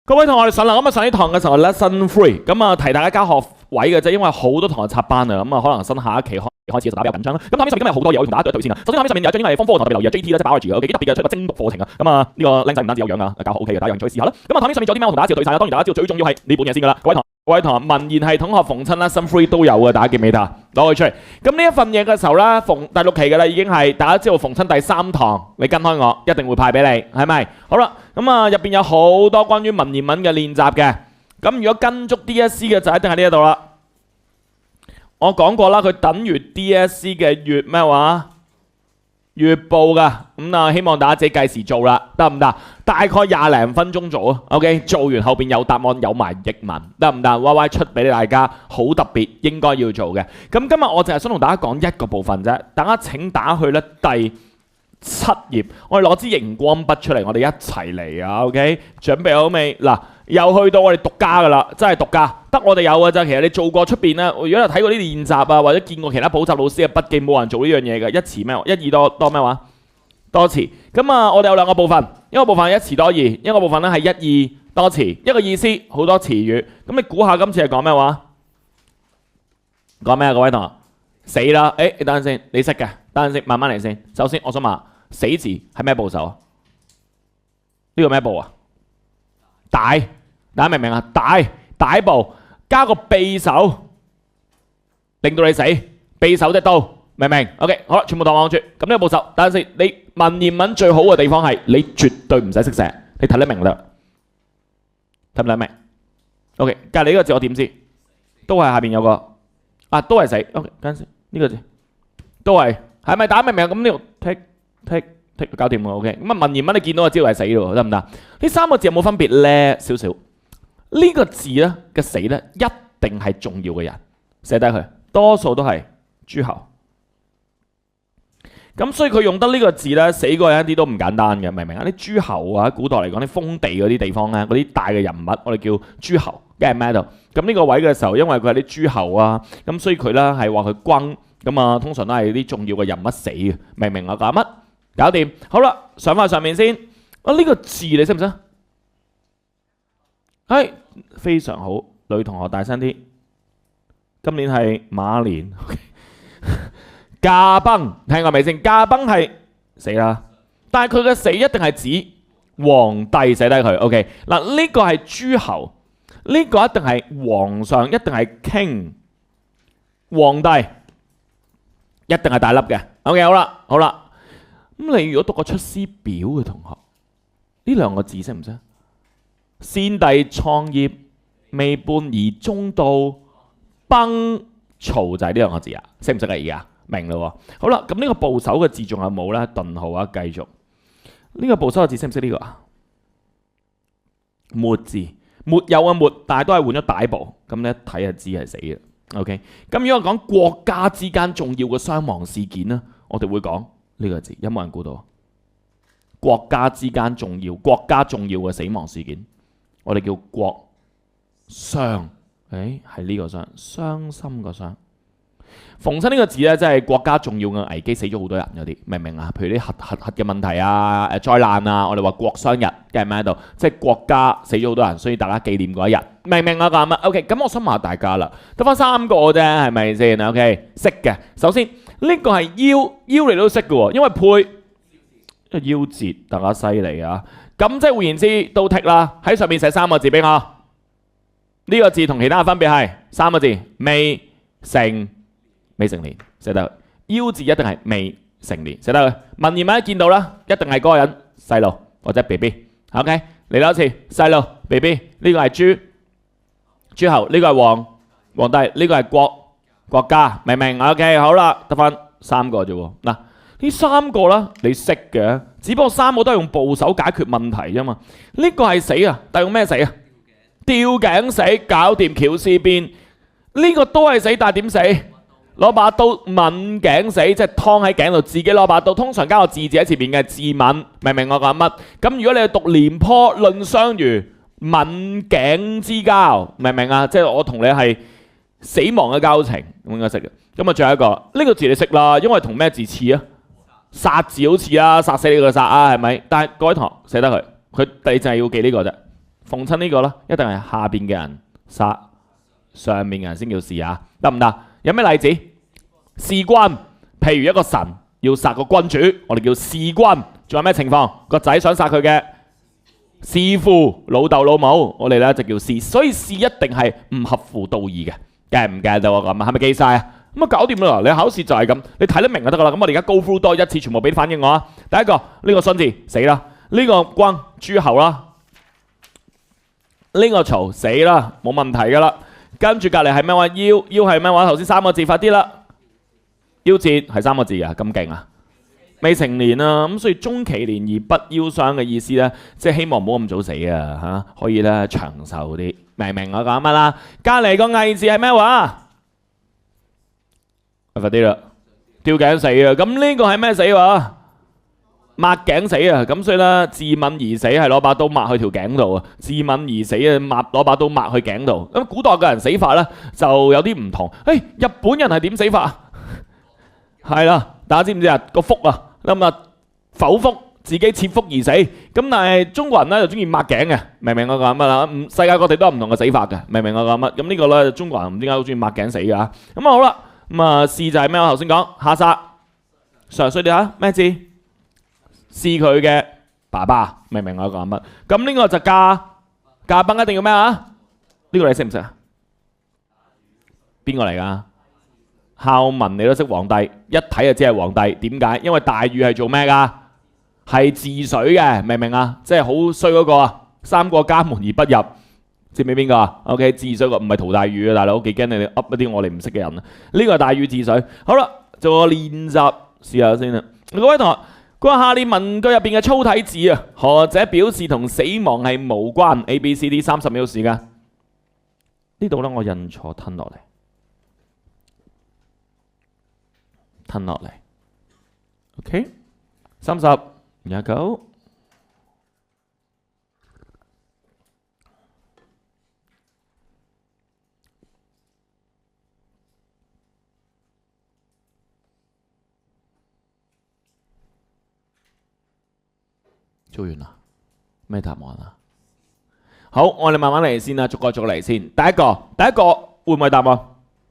各位同學，我哋上嚟咁啊，上呢堂嘅時候 lesson 3，咁啊提大家加學位嘅啫，因為好多同學插班啊，咁啊可能新下一期開始就打比較緊張啦。咁上面今日有好多嘢我要同大家對先啊。首先上面有一張因為 Form 4同特別留意嘅 JT 咧，即係 biology 嘅，幾特別嘅出一個精讀課程啊。咁啊呢個靚仔唔單止有樣啊，教學 OK 嘅，大家有興趣試下啦。咁啊上面仲有啲咩我同大家知道對晒啦。當然大家知道最重要係呢本嘢先噶啦。各位同學，文言系統學逢親 lesson 3都有嘅，大家記唔記得？攞佢出嚟。咁呢一份嘢嘅時候咧，逢第6期嘅啦，已經係大家知道逢親第3堂，你跟開我一定會派俾你，係咪？好啦，咁啊入邊有好多關於文言文嘅練習嘅。咁如果跟足 DSE 嘅就一定喺呢一度啦。我講過啦，佢等於 DSE 嘅月咩話？月報噶。咁啊，希望大家自己計時做啦，得唔得？大概20零分鐘做啊。OK， 做完後邊有答案，有埋譯文，得唔得？Y Y 出俾大家，好特別，應該要做嘅。咁今日我淨係想同大家講一個部分啫。大家請打去咧第7頁，我哋攞支熒光筆出嚟，我哋一齊嚟啊 ！OK， 準備好未？嗱，又去到我哋獨家噶啦，真係獨家，得我哋有嘅咋。其實你做過出邊咧，如果有睇過啲練習啊，或者見過其他補習老師嘅筆記，冇人做呢樣嘢嘅。一詞咩？一義多咩話？多詞。咁啊，我哋有兩個部分，一個部分係一詞多義，一個部分咧係一義多詞，一個意思好多詞語。咁你估下今次係講咩話？講咩啊？各位同學，死啦！你等陣先，你識嘅，等陣先，慢慢嚟先。首先，我想問，死字係咩部首啊？呢個咩部啊？大，大家明唔明啊？大部加個匕首，令到你死。匕首即係刀，明唔明 ？OK， 好啦，全部當望住。咁呢個部首，等陣先。你文言文最好嘅地方係你絕對唔使識寫，你睇得明啦。睇唔睇明 ？OK， 隔離呢個字我點知？都係下邊有個啊，都係死。OK， 等陣先，呢個字都係咪打明唔明？咁呢度剔搞掂喎。OK， 咁啊文言文你見到就知道係死咯，得唔得？呢三個字有冇分別咧？少少。呢個字咧嘅死咧一定係重要嘅人寫低佢，多數都係諸侯。咁所以佢用得呢個字咧，死過人一啲都唔簡單嘅，明唔明啊？啲諸侯啊，喺古代嚟講啲封地嗰啲地方咧，嗰啲大嘅人物，我哋叫諸侯，嘅係咩度？咁呢個位嘅時候，因為佢係啲諸侯啊，咁所以佢咧係話佢轟，咁啊通常都係啲重要嘅人物死嘅，明唔明啊？搞乜？搞掂，好啦，上翻上面先。啊呢個字你識唔識？係非常好，女同學大聲啲。今年係馬年。駕崩聽過未先？駕崩係死啦，但係佢嘅死一定係指皇帝寫低佢。OK， 嗱呢個係諸侯，呢個一定係皇上，一定係 king， 皇帝一定係大粒嘅。OK， 好啦，好啦。咁你如果讀過出師表嘅同學，呢兩個字識唔識？先帝創業，未半而中道，崩曹就係呢兩個字啊，識唔識啊？而家？明啦，好啦，咁呢個部首嘅字仲有冇咧？頓號啊，繼續。呢個部首嘅字識唔識呢個啊？沒字，沒有啊沒，但係都係換咗大部，咁你一睇就知係死嘅。OK， 咁如果講國家之間重要嘅傷亡事件咧，我哋會講呢個字，有冇人估到？國家之間重要，國家重要嘅死亡事件，我哋叫國傷。係呢個傷，傷心個傷。逢親呢個字咧，即係國家重要嘅危機，死咗好多人嗰啲，明唔明啊？譬如啲核嘅問題啊、災難啊，我哋話國傷日，嘅係咩喺度？即係國家死咗好多人，所以大家紀念嗰一日，明唔明啊？咁啊 ，OK， 咁我想問下大家啦，得翻3個啫，係咪先 ？OK， 識嘅。首先呢個係腰你都識嘅喎，因為配夭折，大家犀利啊！咁即係換言之，都剔啦。喺上面寫3個字俾我，呢個字同其他嘅分別係3個字，未成年，寫得腰字一定係未成年，寫得佢。文言文一見到啦，一定係嗰個人細路或者 BB。OK， 嚟多一次，細路 BB， 呢個係諸侯，呢個係皇帝，呢個係國家，明唔明 ？OK， 好啦，得翻3個啫喎。嗱，呢3個啦，你識嘅，只不過3個都係用部首解決問題啫嘛。呢個係死啊，但係用咩死啊？吊頸死，搞掂翹絲邊。呢個都係死，但係點死？攞把刀抿頸死，即係劏喺頸度，自己攞把刀。通常加個字喺前面嘅自刎，明唔明我講乜？咁如果你係讀廉頗論相如，抿頸之交，明唔明啊？即係我同你係死亡嘅交情，咁應該識嘅。咁啊，最後一個呢個字你識啦，因為同咩字似啊？殺字好似啊，殺死你個殺啊，係咪？但係各位同學寫得佢，你就係要記呢個啫。逢親呢個咧，一定係下邊嘅人殺上面嘅人先叫弒啊，得唔得？有咩例子？弒君，譬如一個神要殺個君主，我哋叫弒君。仲有咩情況？個仔想殺佢嘅弒父、老豆老母，我哋咧就叫弒。所以弒一定係唔合乎道義嘅，記唔記得我咁啊？係咪記晒啊？咁啊搞掂啦！你考試就係咁，你睇得明就得噶啦。咁我哋而家 go through 多一次，全部俾反應我啊！第一個呢個孫字死啦，呢個君諸侯啦，呢個曹死啦，冇問題噶啦。跟住隔離係咩話？腰係咩話？頭先三個字，快啲啦！夭折係三個字啊，咁勁啊！未成年啊，咁所以終其年而不夭傷嘅意思咧，即係希望唔好咁早死啊嚇，可以咧長壽啲，明唔明我講乜啦？隔離個毅字係咩話？快啲啦！吊頸死啊！咁呢個係咩死話？抹頸死啊！咁所以咧，自刎而死係攞把刀抹去條頸度啊！自刎而死啊，攞把刀抹去頸度。咁古代嘅人死法咧就有啲唔同。日本人係點死法？係啦，大家知唔知啊？個腹啊，咁啊剖腹，自己切腹而死。咁但係中國人咧就中意抹頸嘅，明唔明我講乜啦？世界各地都有唔同嘅死法嘅，明唔明我講乜？咁呢個咧中國人唔知點解好中意抹頸死㗎。咁啊好啦。咁啊，弒就係咩？我頭先講下殺，上衰啲嚇咩字？弒佢嘅爸爸，明唔明我講乜？咁呢個就駕崩一定要咩啊？呢個你識唔識啊？邊個嚟㗎？孝文你都識皇帝，一睇就知係皇帝。點解？因為大禹係做咩㗎？係治水嘅，明唔明啊？即係好衰嗰個啊！三過家門而不入。知唔知邊個啊 ？OK， 治水個唔係陶大宇啊，大佬幾驚你哋噏一啲我哋唔識嘅人啊！呢個係大禹治水。好啦，做個練習試下先啦。各位同學，佢話下列文句入邊嘅粗體字啊，何者表示同死亡係無關 ？A、B、C、D 30秒時間。呢度咧我印錯，吞落嚟。OK， 30、29。做完啦，咩答案啊？好，我哋慢慢嚟先啦，逐個嚟先。第一個會唔會答案？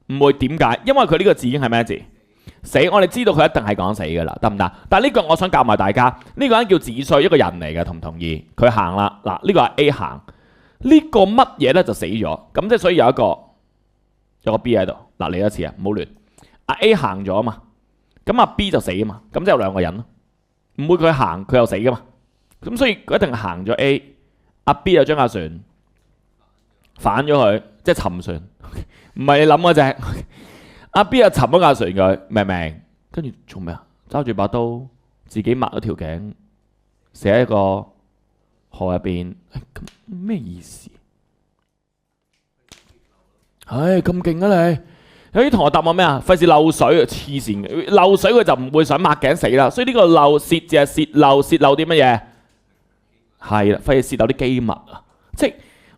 唔會，點解？因為佢呢個字已經係咩字？死，我哋知道佢一定係講死噶啦，得唔得？但係呢個我想教埋大家，呢個人叫子帥，一個人嚟嘅，同唔同意？佢行啦，嗱呢個係 A 行，呢個乜嘢咧就死咗，咁即係所以有個 B 喺度。嗱嚟一次啊，唔好亂。阿 A 行咗啊嘛，咁阿 B 就死啊嘛，咁即係有兩個人咯，唔會佢行佢又死噶嘛。咁所以佢一定行咗 A， 阿 B 就將架船反咗佢，即係沉船，唔係你諗嗰隻。阿 B 就沉咗架船佢，明唔明？跟住做咩啊？揸住把刀，自己抹咗條頸，寫喺個河入邊。咩意思？咁勁啊你！有啲同學答我咩啊？費事漏水啊！黐線嘅，漏水佢就唔會想抹頸死啦。所以呢個漏泄就係泄漏啲乜嘢？係啦，費事泄漏啲機密啊！即係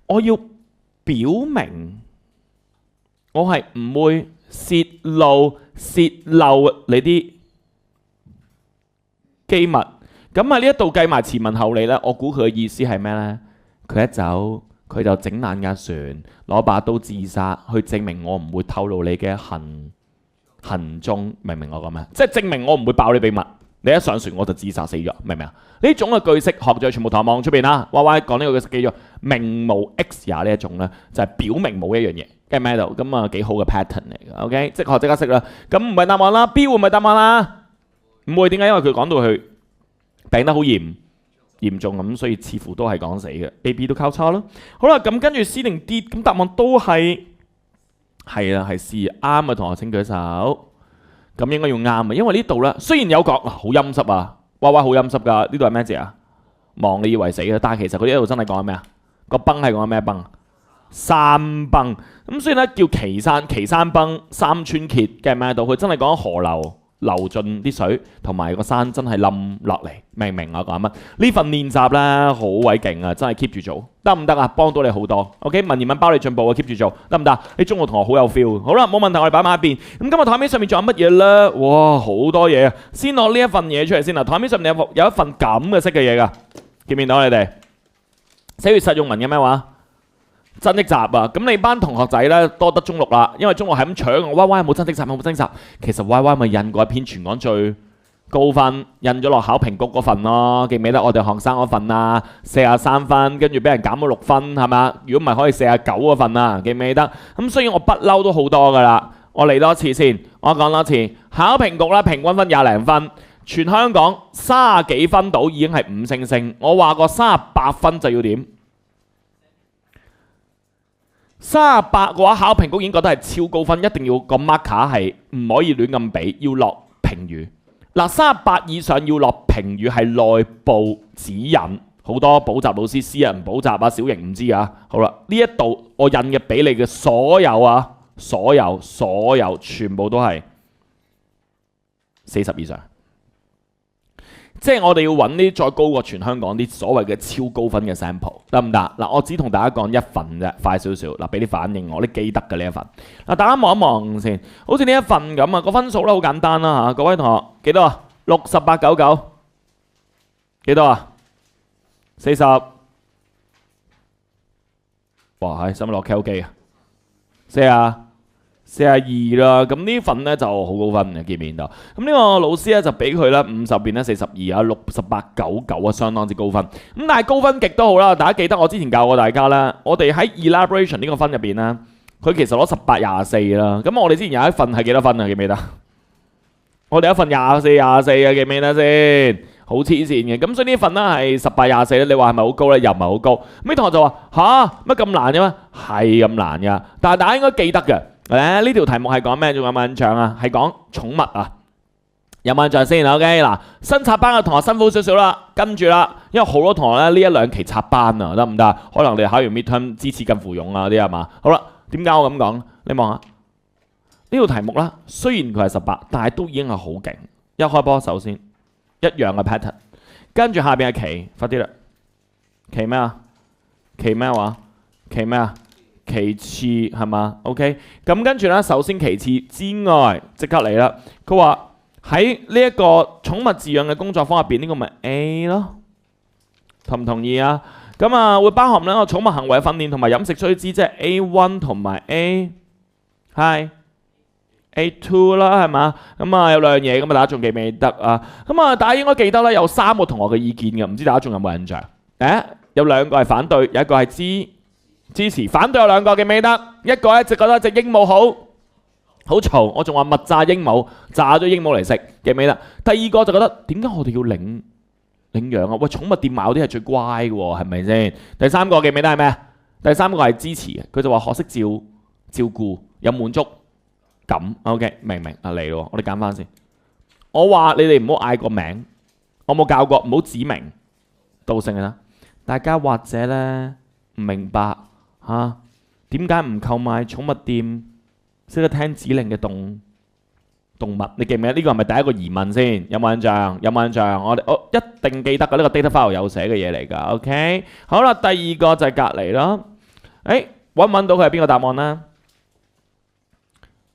我要表明，我係唔會泄漏你啲機密。咁喺呢一度計埋前文後理咧，我估佢嘅意思係咩咧？佢一走，佢就整爛架船，攞把刀自殺，去證明我唔會透露你嘅行蹤，明唔明我講咩？即係證明我唔會爆你秘密。你一上船我就自殺死咗，明唔明啊？呢種嘅句式學咗全部同學望出邊啦。Y Y 講呢個句式叫做明無 X 也呢一種咧，就係表明冇一樣嘢，跟住咩度？咁啊幾好嘅 pattern 嚟嘅。OK， 即刻識啦。咁唔係答案啦 ，B 會唔係答案啦？唔會，點解？因為佢講到佢病得好嚴重咁，所以似乎都係講死嘅。A、B 都交叉咯。好啦，咁跟住 C 定 D， 咁答案都係啦，係 C 啱嘅同學請舉手。咁應該要啱啊，因為呢度咧雖然有講好陰濕啊，哇好陰濕噶，呢度係咩字啊？亡你以為死嘅，但係其實佢呢度真係講緊咩啊？個崩係講緊咩崩？山崩。咁所以咧叫岐山崩，三川竭嘅咩度？佢真係講河流流盡啲水，同埋個山真係冧落嚟，明唔明我講乜？呢份練習咧好鬼勁啊，真係 keep 住做，得唔得啊？幫到你好多。OK， 文言文包你進步啊 ，keep 住做，得唔得？你中學同學好有 feel。好啦，冇問題，我哋擺埋一邊。咁今日台面上面仲有乜嘢咧？哇，好多嘢啊！先攞呢一份嘢出嚟先啦。台面上面有一份咁嘅色嘅嘢噶，見唔見到你哋？ 4月實用文嘅咩話？增益集啊！咁你班同學仔咧多得中六啦，因為中六係咁搶我 Y Y 冇增益集，冇增益集。其實 Y Y 咪印過一篇全港最高分，印咗落考評局嗰份咯，記唔記得我哋學生嗰份啊？43分，跟住俾人減咗6分，係嘛？如果唔係可以49嗰份啊，記唔記得？咁所以我不嬲都好多噶啦。我嚟多次先，我講多次，考評局咧平均分20零分，全香港30幾分到已經係5星星。我話過38分就要點？38嘅話，考評局已經覺得係超高分，一定要個 marker 係唔可以亂咁俾，要落評語。嗱，38以上要落評語係內部指引，好多補習老師、私人補習啊、小型唔知啊。好啦，呢一度我印嘅俾你嘅所有啊，所有全部都係40以上。即係我哋要揾啲再高過全香港啲所謂嘅超高分嘅 sample 得唔得？嗱，我只同大家講一份啫，快少少。嗱，俾啲反應我，啲記得嘅呢一份。嗱，大家望一望先，好似呢一份咁啊，個分數咧好簡單啦嚇。各位同學幾多啊？6899幾多啊？40。哇，係使唔使落 K O K 啊？42啦，咁呢份咧就好高分嘅，見唔見到？咁呢個老師咧就俾佢咧50變咧42啊，6899啊，相當之高分。咁但係高分極都好啦，大家記得我之前教過大家啦，我哋喺 elaboration 呢個分入邊咧，佢其實攞18、24啦。咁我哋之前有一份係幾多分啊？記唔記得？我哋一份24啊，記唔記得先？好黐線嘅，咁所以呢份咧係18、24咧，你話係咪好高咧？又唔係好高。咁啲同學就話吓，乜咁難嘅咩？係咁難噶，但係大家應該記得嘅。呢條題目係講咩？仲有冇印象啊？係講寵物啊，有冇印象先 ？OK 嗱，新插班嘅同學辛苦少少啦，跟住啦，因為好多同學咧呢一兩期插班啊，得唔得？可能你考完 midterm 支持近乎勇啊啲係嘛？好啦，點解我咁講？你望下呢條題目啦，雖然佢係18，但係都已經係好勁。一開波首先一樣嘅 pattern， 跟住下邊係棋，快啲啦！棋咩啊？棋咩話？棋咩啊？其次係嘛 ？OK， 咁跟住咧，首先其次之外，即刻嚟啦。佢話喺呢一個寵物飼養嘅工作坊入邊，呢個咪 A 咯，同唔同意啊？咁啊，會包含兩個寵物行為訓練同埋飲食須知，即係 A1 同埋 A 係 A2 啦，係嘛？咁啊有兩樣嘢，咁啊大家仲記唔記得啊？咁啊大家應該記得咧，有3個同學嘅意見嘅，唔知大家仲有冇印象？有2個係反對，有一個係支持，反對有2個記唔記得？一個咧就覺得隻鸚鵡好嘈，我仲話蜜炸鸚鵡，炸咗鸚鵡嚟食，記唔記得？第2個就覺得點解我哋要領養啊？喂，寵物店買嗰啲係最乖嘅喎，係咪先？第3個記唔記得係咩？第3個係支持嘅，佢就話學識照顧，有滿足感。OK， 明唔明啊？嚟咯，我哋揀翻先。我話你哋唔好嗌個名，我冇教過，唔好指名道姓啦。大家或者咧唔明白。點解唔購買寵物店識得聽指令嘅動物？你記唔記得呢個係咪第一個疑問先？有冇印象？有冇印象？我一定記得㗎，呢個 data file 有寫嘅嘢嚟㗎。OK， 好啦，第2個就係隔離啦。揾唔揾到佢係邊個答案呢？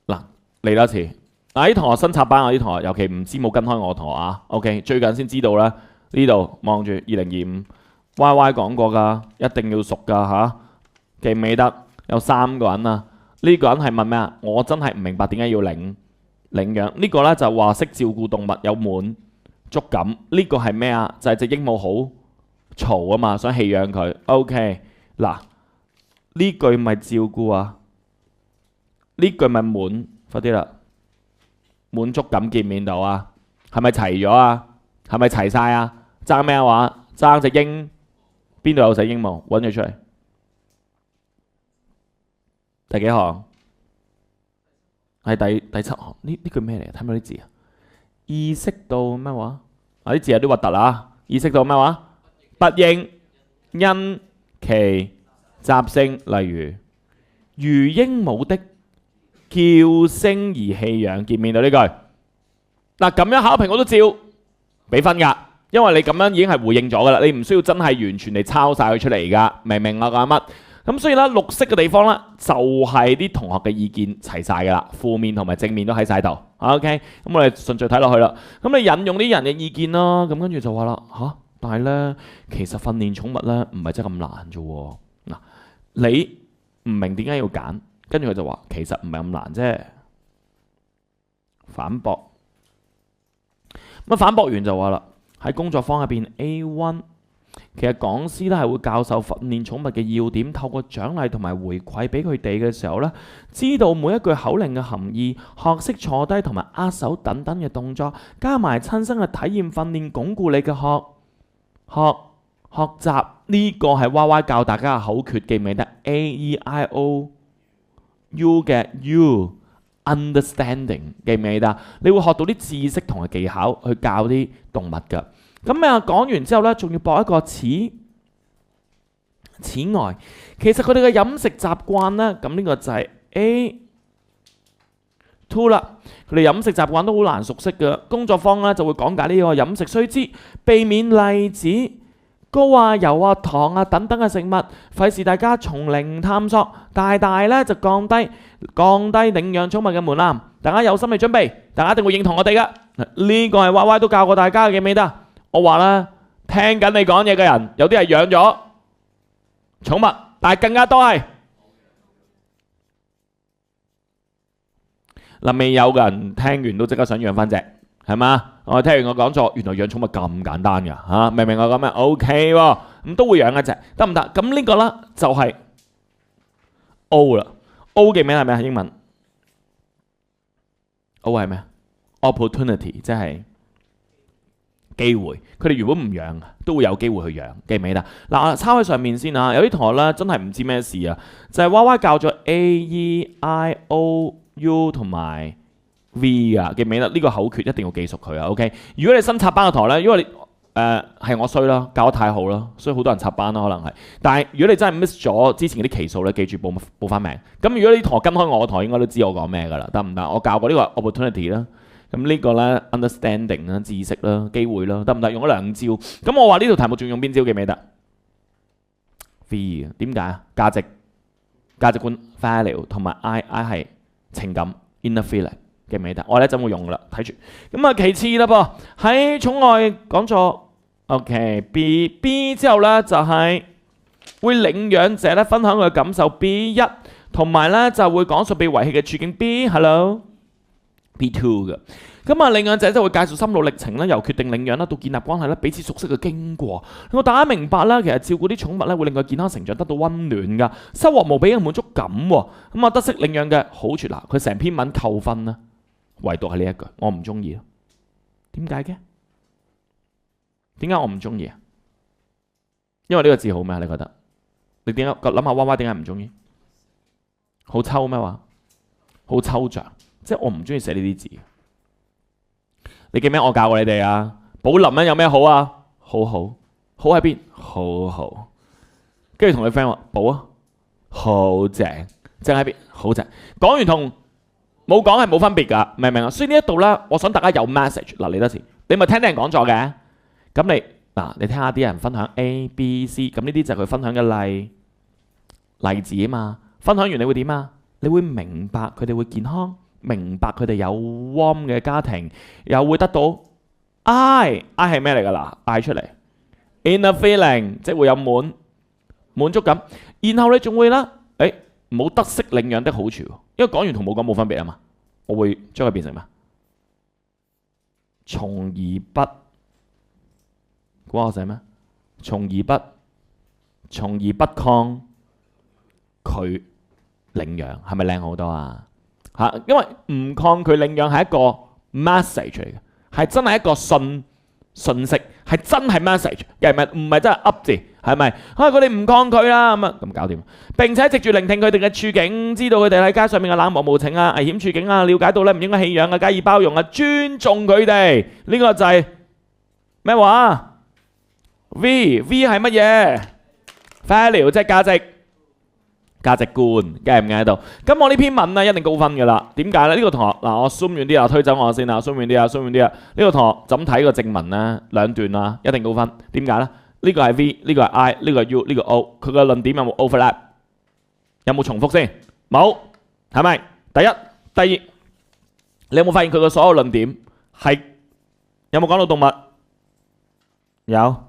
嗱，嚟多次。啲同學新插班嗰啲同學，尤其唔知冇跟開我同學啊。OK， 最近先知道啦。呢度望住2025 YY 講過㗎，一定要熟㗎嚇。記唔記得有3個人啊？呢個人係問咩啊？我真係唔明白點解要領養。呢個呢就話識照顧動物有滿足感。呢個係咩啊？就係隻鸚鵡好嘈啊嘛，想棄養佢。OK， 嗱呢句咪照顧啊？呢句咪滿，快啲啦！滿足感見唔見到啊？係咪齊咗啊？係咪齊晒啊？爭咩話？爭隻鸚，邊度有隻鸚鵡？揾佢出嚟。第幾行？係第7行。呢句咩嚟？睇唔睇啲字啊？意識到咩話？啲字有啲核突啦。意識到咩話？不應因其習性，例如鸚鵡的叫聲而棄養，見唔見到呢句？嗱，咁樣考評我都照俾分㗎，因為你咁樣已經係回應咗㗎啦，你唔需要真係完全地抄晒佢出嚟㗎，明唔明我講乜？咁所以咧，綠色嘅地方咧，就係啲同學嘅意見齊晒㗎啦，負面同埋正面都喺晒度。OK， 咁我哋順序睇落去啦。咁你引用啲人嘅意見啦，咁跟住就話啦，但係咧其實訓練寵物咧唔係真係咁難啫喎。嗱，你唔明點解要揀，跟住佢就話其實唔係咁難啫。反駁，咁反駁完就話啦，喺工作坊入邊 A1， 其實講師咧係會教授訓練寵物嘅要點，透過獎勵同埋回饋俾佢哋嘅時候咧，知道每一句口令嘅含義，學識坐低同埋握手等等嘅動作，加埋親身嘅體驗訓練，鞏固你嘅學習。呢個係 Y Y 教大家嘅口訣，記唔記得 AEIOU 嘅 U。Understanding 記唔記得？你會學到啲知識同埋技巧去教啲動物㗎。咁啊講完之後呢，仲要播一個此外，其實佢哋嘅飲食習慣呢，咁呢個就係 A2 啦。佢哋飲食習慣都好難熟悉嘅。工作坊呢就會講解呢個飲食須知，避免例子高啊、油啊、糖啊等等嘅食物，費事大家從零探索，大大咧就降低領養寵物嘅門檻。大家有心理準備，大家一定會認同我哋嘅。呢個係 Y Y 都教過大家嘅，記唔記得？我話啦，聽緊你講嘢嘅人，有啲係養咗寵物，但係更加多係嗱未有嘅人，聽完都即刻想養翻隻。係嘛？我聽完我講座，原來養寵物咁簡單㗎嚇，明唔明我講咩 ？OK 喎，咁都會養一隻，得唔得？咁呢個咧就係 O 啦。O 嘅名係咩啊？英文 O 係咩 ？Opportunity 即係機會。佢哋原本唔養，都會有機會去養，記唔記得？嗱，抄喺上面先啊。有啲同學咧真係唔知咩事啊，就係 Y Y 教咗 AEIOU 同埋V 啊，記唔記得？呢個口訣一定要記熟佢啊。OK， 如果你新插班嘅台咧，因為你係我衰啦，教得太好啦，所以好多人插班啦，可能係。但係如果你真係 miss 咗之前嗰啲期數咧，記住報翻名。咁如果你同學跟開我嘅台，應該都知我講咩㗎啦，得唔得？我教過呢個 opportunity 啦，咁呢個咧 understanding 啦、知識啦、機會啦，得唔得？用咗兩招。咁我話呢條題目仲用邊招記唔記得 ？V 點解啊？價值觀 value 同埋 I 係情感 inner feeling。記唔記得？我哋一陣會用噶啦，睇住。咁啊，其次啦噃，喺寵愛講座 ，OK，B 之後咧就係會領養者咧分享佢嘅感受 B1，同埋咧就會講述被遺棄嘅處境 B，Hello，B2 嘅。咁啊，領養者就會介紹心路歷程啦，由決定領養啦到建立關係啦，彼此熟悉嘅經過。令大家明白啦，其實照顧啲寵物咧會令佢健康成長得到溫暖噶，收穫無比嘅滿足感。咁啊，得悉領養嘅好處嗱，佢成篇文扣分啦。唯獨係呢一句，我唔中意咯。點解嘅？點解我唔中意啊？因為呢個字好咩？你覺得？你點解諗下娃娃點解唔中意？好抽咩話？好抽象，即係我唔中意寫呢啲字。你記唔記得我教過你哋啊？寶林咧有咩好啊？好好，好喺邊？好好。跟住同你 friend 話寶啊，好正，正喺邊？好正。講完同冇講係冇分別㗎，明唔明啊？所以呢一度咧，我想大家有 message 嗱，嚟多次，你咪聽人講座嘅，咁你聽下啲人分享 A、B、C， 咁呢啲就係佢分享嘅例子啊嘛。分享完你會點啊？你會明白佢哋會健康，明白佢哋有 warm 嘅家庭，又會得到 I 係咩嚟㗎嗱 ？I 出嚟 inner feeling， 即係會有滿足感，然後你仲會啦，冇得悉領養的好處，因為講完同冇講冇分別啊嘛，我會將佢變成咩？從而不，估下我寫咩？從而不抗拒領養，係咪靚好多啊？嚇，因為唔抗拒領養係一個 message 嚟嘅，係真係一個信息，係真係 message，又唔係真係噏字。係咪？佢哋唔抗拒啦，咁搞掂。並且藉住聆聽佢哋嘅處境，知道佢哋喺街上面嘅冷漠無情啊、危險處境啊，了解到咧唔應該棄養啊、加以包容啊、尊重佢哋。呢個就係咩話 ？V 係乜嘢 ？Value 即係價值觀，記唔記喺度？咁我呢篇文咧一定高分㗎啦。點解咧？呢個同學嗱，我 zoom 遠啲啊，推走我先啊 ，zoom 遠啲啊 ，zoom 遠啲啊。呢個同學怎睇個正文咧？兩段啊，一定高分。點解咧？呢個係 V， 呢個係 I， 呢個係 U， 呢個 O， 佢嘅論點有冇 overlap？ 有冇重複先？冇，係咪？第一、第二，你有冇發現佢嘅所有論點係有冇講到動物？有。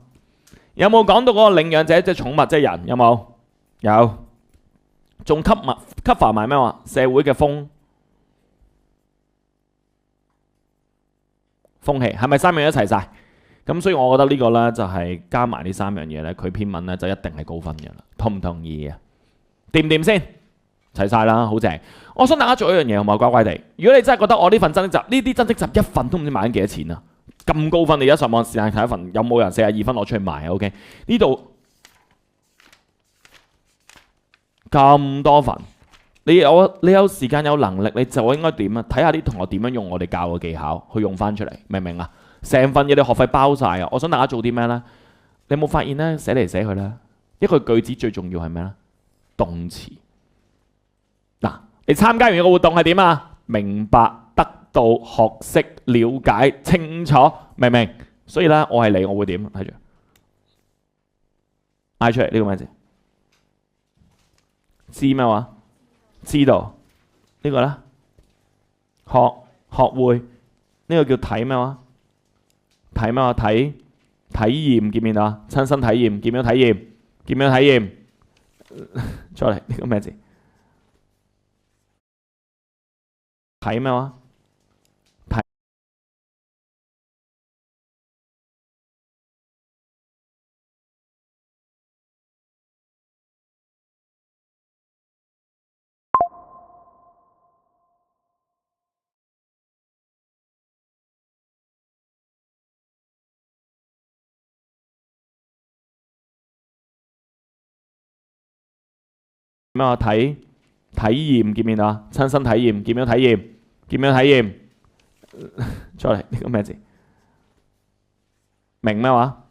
有冇講到嗰個領養者即係寵物即係人？有冇？有。仲cover埋咩話？社會嘅風氣係咪三樣一齊晒？咁所以我覺得呢個呢，就係加埋呢三樣嘢呢，佢篇文呢就一定係高分嘅啦。同唔同意啊？掂唔掂先？齊晒啦，好正！我想大家做一樣嘢，好冇？乖乖地。如果你真係覺得我呢份增值集，呢啲增值集一份都唔知賣緊幾多錢啊！咁高分，你而家上網時間睇一份，有冇人42分攞出去賣啊 ？OK， 呢度咁多份，你有時間有能力，你就應該點啊？睇下啲同學點樣用我哋教嘅技巧去用翻出嚟，明唔明啊？成份嘢你學費包晒啊！我想大家做啲咩呢？你有冇發現呢？寫嚟寫去呢，一個句子最重要係咩呢？動詞。嗱，你參加完個活動係點啊？明白、得到、學識、了解、清楚，明唔明？所以咧，我係你，我會點？睇住，嗌出嚟呢個咩字？知咩話？知道呢個咧？學會呢個叫睇咩話？睇咩話？體驗見唔見到啊？親身體驗，見唔見到體驗？見唔見到體驗？再嚟呢個咩字？睇咩話？睇咩話？體驗見唔見到啊？親身體驗，見唔見到體驗？見唔見到體驗？再嚟呢個咩字？明咩話？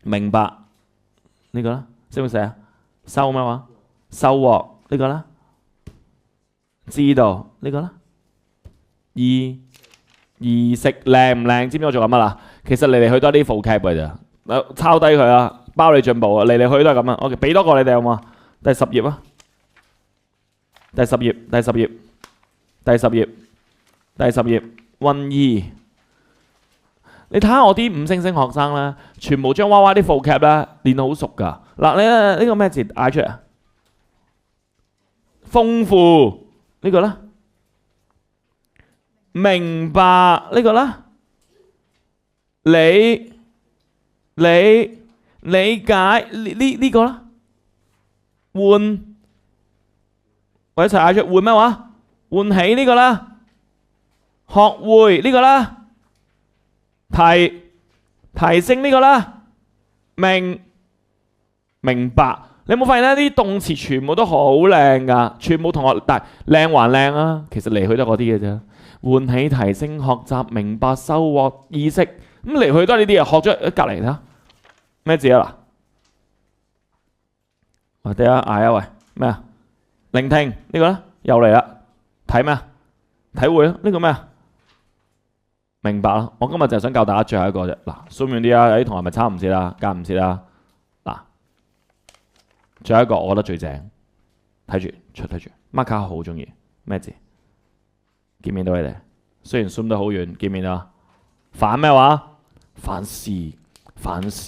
明白呢個啦，識唔識寫啊？收咩話？收穫呢個啦，知道呢個啦，意識靚唔靚？知唔知我做緊乜啦？其實嚟嚟去都係啲 vocab 嘅咋，抄低佢啊，包你進步啊！嚟嚟去都係咁啊。OK， 俾多個你哋好嘛？第10頁啊，第10頁，第10頁，第10頁，第10頁，1E。你睇下我啲5星星學生咧，全部將娃娃啲 vocab 咧練到好熟噶。嗱，你呢個咩字嗌出嚟啊？豐富呢個啦，明白呢個啦，理解呢個啦，換，我一齊嗌出換咩話？喚起呢個啦，學會呢個啦。提升呢個啦，明白。你有冇發現呢啲動詞全部都好靚噶，全部同學但係靚還靚啊，其實嚟去都係嗰啲嘅啫。喚起、提升、學習、明白、收穫、意識，咁嚟去都係呢啲啊。學咗隔離睇下咩字啊嗱？或者嗌啊喂咩啊？聆聽呢個啦，又嚟啦。睇咩啊？體會啊？呢個咩啊？明白啦，我今日就係想教大家最後一個啫。嗱，鬆遠啲啊，有啲同學咪抄唔切啦，教唔切啦。嗱，最後一個我覺得最正，睇住 mark 卡好中意咩字？見唔見到你哋？雖然 zoom 得好遠，見唔見到？反咩話？反思，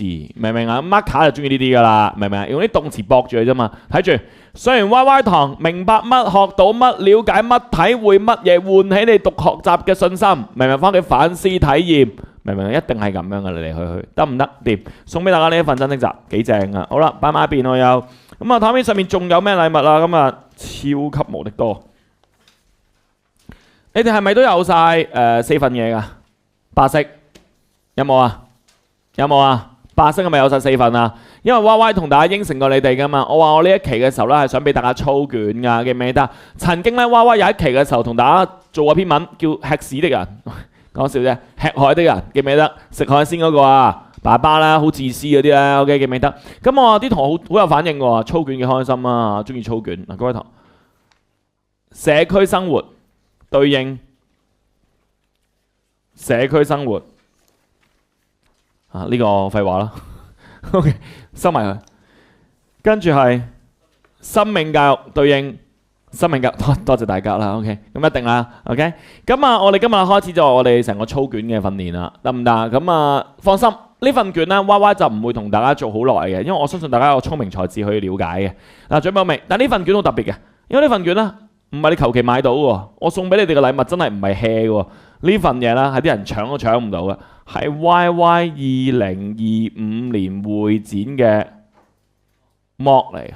明唔明啊？mark 卡就中意呢啲噶啦，明唔明啊？用啲動詞駁住佢啫嘛。睇住，上完 Y Y 堂，明白乜，學到乜，了解乜，體會乜嘢，喚起你讀學習嘅信心，明唔明？翻去反思體驗，明唔明？一定係咁樣嘅，嚟嚟去去，得唔得？掂，送俾大家呢一份真的集，幾正啊！好啦，擺埋一邊我有，咁啊，台面上面仲有咩禮物啊？咁啊，超級無敵多。你哋係咪都有晒4份嘢噶？白色有冇啊？有冇啊？白色係咪有晒4份啊？因為 Y Y 同大家應承過你哋噶嘛，我話我呢一期嘅時候咧係想俾大家操卷噶，記唔記得？曾經咧 Y Y 有一期嘅時候同大家做過篇文叫吃屎的人，講笑啫，吃海的人，記唔記得？食海鮮嗰個啊，爸爸啦，好自私嗰啲咧 ，OK 記唔記得？咁我啲同學好有反應喎，操卷嘅開心啊，中意操卷嗱，各位同學，社區生活對應社區生活。呢個廢話啦，OK 收埋佢。跟住係生命教育對應生命教育，多謝大家啦 ，OK 咁一定啦 ，OK 咁啊，我哋今日開始就我哋成個操卷嘅訓練啦，得唔得？咁啊，放心，呢呢份卷咧，Y Y 就唔會同大家做好耐嘅，因為我相信大家有聰明才智去了解嘅。嗱，準備好未？但呢份卷好特別嘅，因為呢份卷咧唔係你求其買到喎，我送俾你哋嘅禮物真係唔係 hea 嘅。呢份嘢咧係啲人搶都搶唔到嘅，係 Y Y 2025年會展嘅 mock 嚟。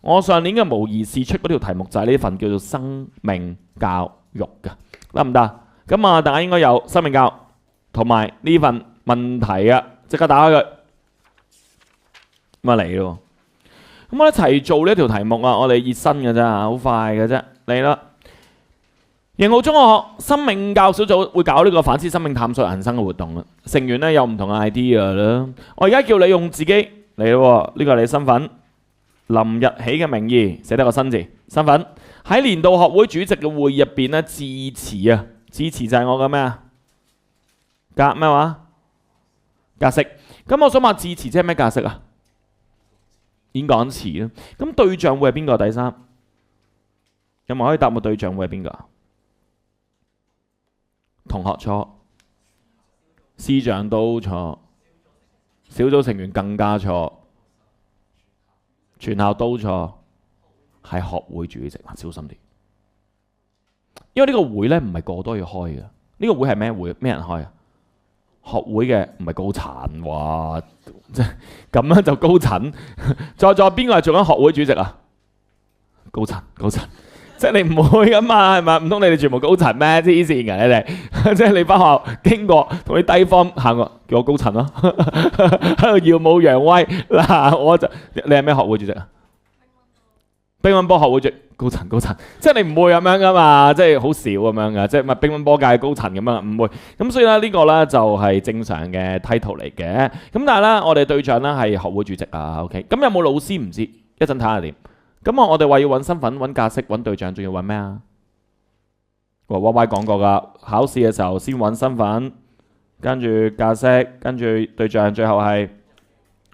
我上年嘅模擬試出嗰條題目就係呢份叫做生命教育嘅，得唔得？咁啊，大家應該有生命教育同埋呢份問題啊，即刻打開佢，咁啊嚟咯。咁我一齊做呢條題目啊，我哋熱身嘅啫，好快嘅啫，嚟啦！盈澳中學生命教育小組會搞呢個反思生命探索人生嘅活動啊，成員咧有唔同嘅 idea 啦。我而家叫你用自己嚟咯，呢個係你身份。林日喜嘅名義寫得個新字，身份喺年度學會主席嘅會議入邊咧致辭啊，致辭就係我嘅咩啊？格咩話？格式。咁我想問致辭即係咩格式啊？演講詞啦。咁對象會係邊個？第三，有冇可以答我對象會係邊個？同學錯，司長都錯，小組成員更加錯。全校都錯，係學會主席，小心啲。因為呢個會咧唔係個個都要開嘅，呢個會係咩會？咩人開啊？學會嘅唔係高層喎，即係咁樣就高層。在座邊個係做緊學會主席啊？高層，即係你唔會噶嘛，係咪？唔通你哋全部高層咩？黐線㗎你哋，即係你返學經過同啲低方行過，叫我高層咯，喺度耀武揚威嗱，我就你係咩學會主席啊？乒乓波學會主席，高層，即係你唔會咁樣噶嘛，即係好少咁樣噶，即係咪乒乓波界高層咁樣？唔會。咁所以咧呢個咧就係正常嘅 title 嚟嘅。咁但係咧我哋對象咧係學會主席啊。OK， 咁有冇老師唔知？一陣睇下點。咁我哋話要揾身份、揾格式、揾對象，仲要揾咩啊？Y Y 講過噶，考試嘅時候先揾身份，跟住格式，跟住對象，最後係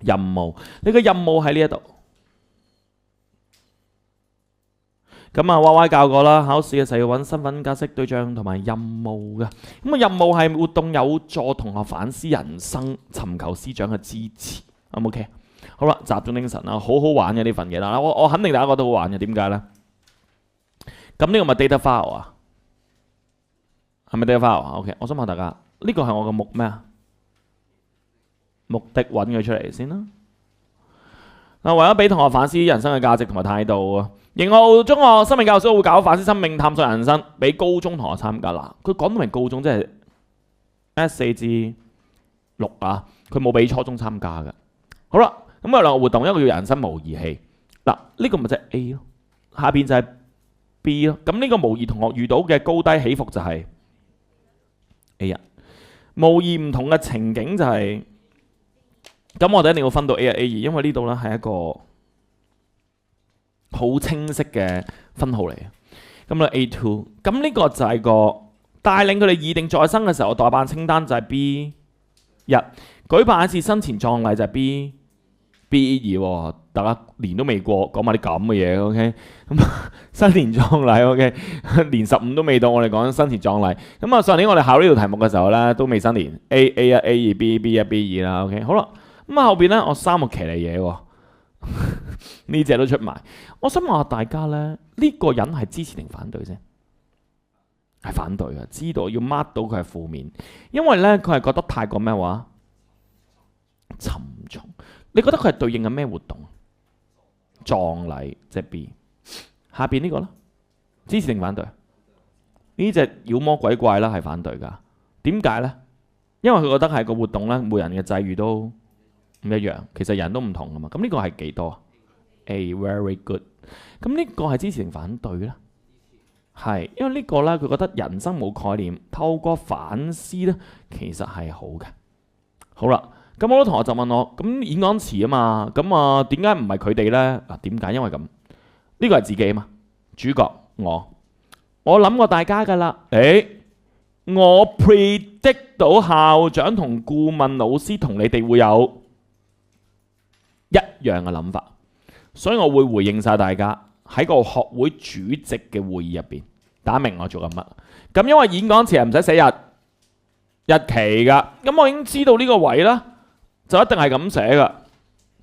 任務。你個任務喺呢一度。咁啊 Y Y 教過啦，考試嘅時候要揾身份、格式、對象同埋任務嘅。咁啊任務係活動有助同學反思人生，尋求師長嘅支持。O 唔 OK？好啦，集中精神啦，好好玩嘅呢份嘢啦，我肯定大家覺得好玩嘅，點解呢？咁呢個咪 data file 啊？係咪 data file 啊 ？OK， 我想問大家，呢個係我嘅目咩啊？目的揾佢出嚟先啦。嗱，為咗俾同學反思人生嘅價值同埋態度啊，盈澳中學生命教育組會搞反思生命探索人生，俾高中同學參加啦。佢講到明高中即係 S4 至6啊，佢冇俾初中參加嘅。好啦。咁有兩個活動，一個叫人生模擬器，嗱呢個咪即係 A 咯，下邊就係 B 咯。咁呢個模擬同學遇到嘅高低起伏就係 A 人，模擬唔同嘅情景就係，咁我哋一定要分到 A 1 A 2，因為呢度咧係一個好清晰嘅分號嚟嘅。咁咧 A2，咁呢個就係個帶領佢哋擬定再生嘅時候代辦清單就係 B1，舉辦一次生前葬禮就係 B2 喎，大家年都未過，講埋啲咁嘅嘢 ，OK？ 咁新年葬禮 ，OK？ 年15都未到，我哋講新年葬禮。咁啊，上年我哋考呢條題目嘅時候咧，都未新年 A 1 A 2 B 1 B 2啦 ，OK？ 好啦，咁啊後邊咧，我三個騎呢嘢喎，呢隻都出埋。我想問下大家咧，呢個人係支持定反對先？係反對嘅，知道要 mark 到佢係負面，因為咧佢係覺得太過咩話沉重。你覺得佢係對應緊咩活動？葬禮即係 B， 下邊呢個啦，支持定反對？呢隻妖魔鬼怪啦係反對㗎。點解呢？因為佢覺得係個活動咧，每人嘅際遇都唔一樣，其實人都唔同㗎嘛。咁呢個係幾多 ？A very good。咁呢個係支持定反對呢？係，因為呢個呢，佢覺得人生冇概念，透過反思呢，其實係好嘅。好啦。咁好多同學就問我，咁演講詞啊嘛，咁啊點解唔係佢哋呢？嗱，點解？因為咁，呢個係自己啊嘛，主角我諗過大家噶啦，我 predict 到校長同顧問老師同你哋會有一樣嘅諗法，所以我會回應晒大家喺個學會主席嘅會議入邊，打明我做緊乜。咁因為演講詞係唔使寫日期噶，咁我已經知道呢個位啦。就一定係咁寫噶。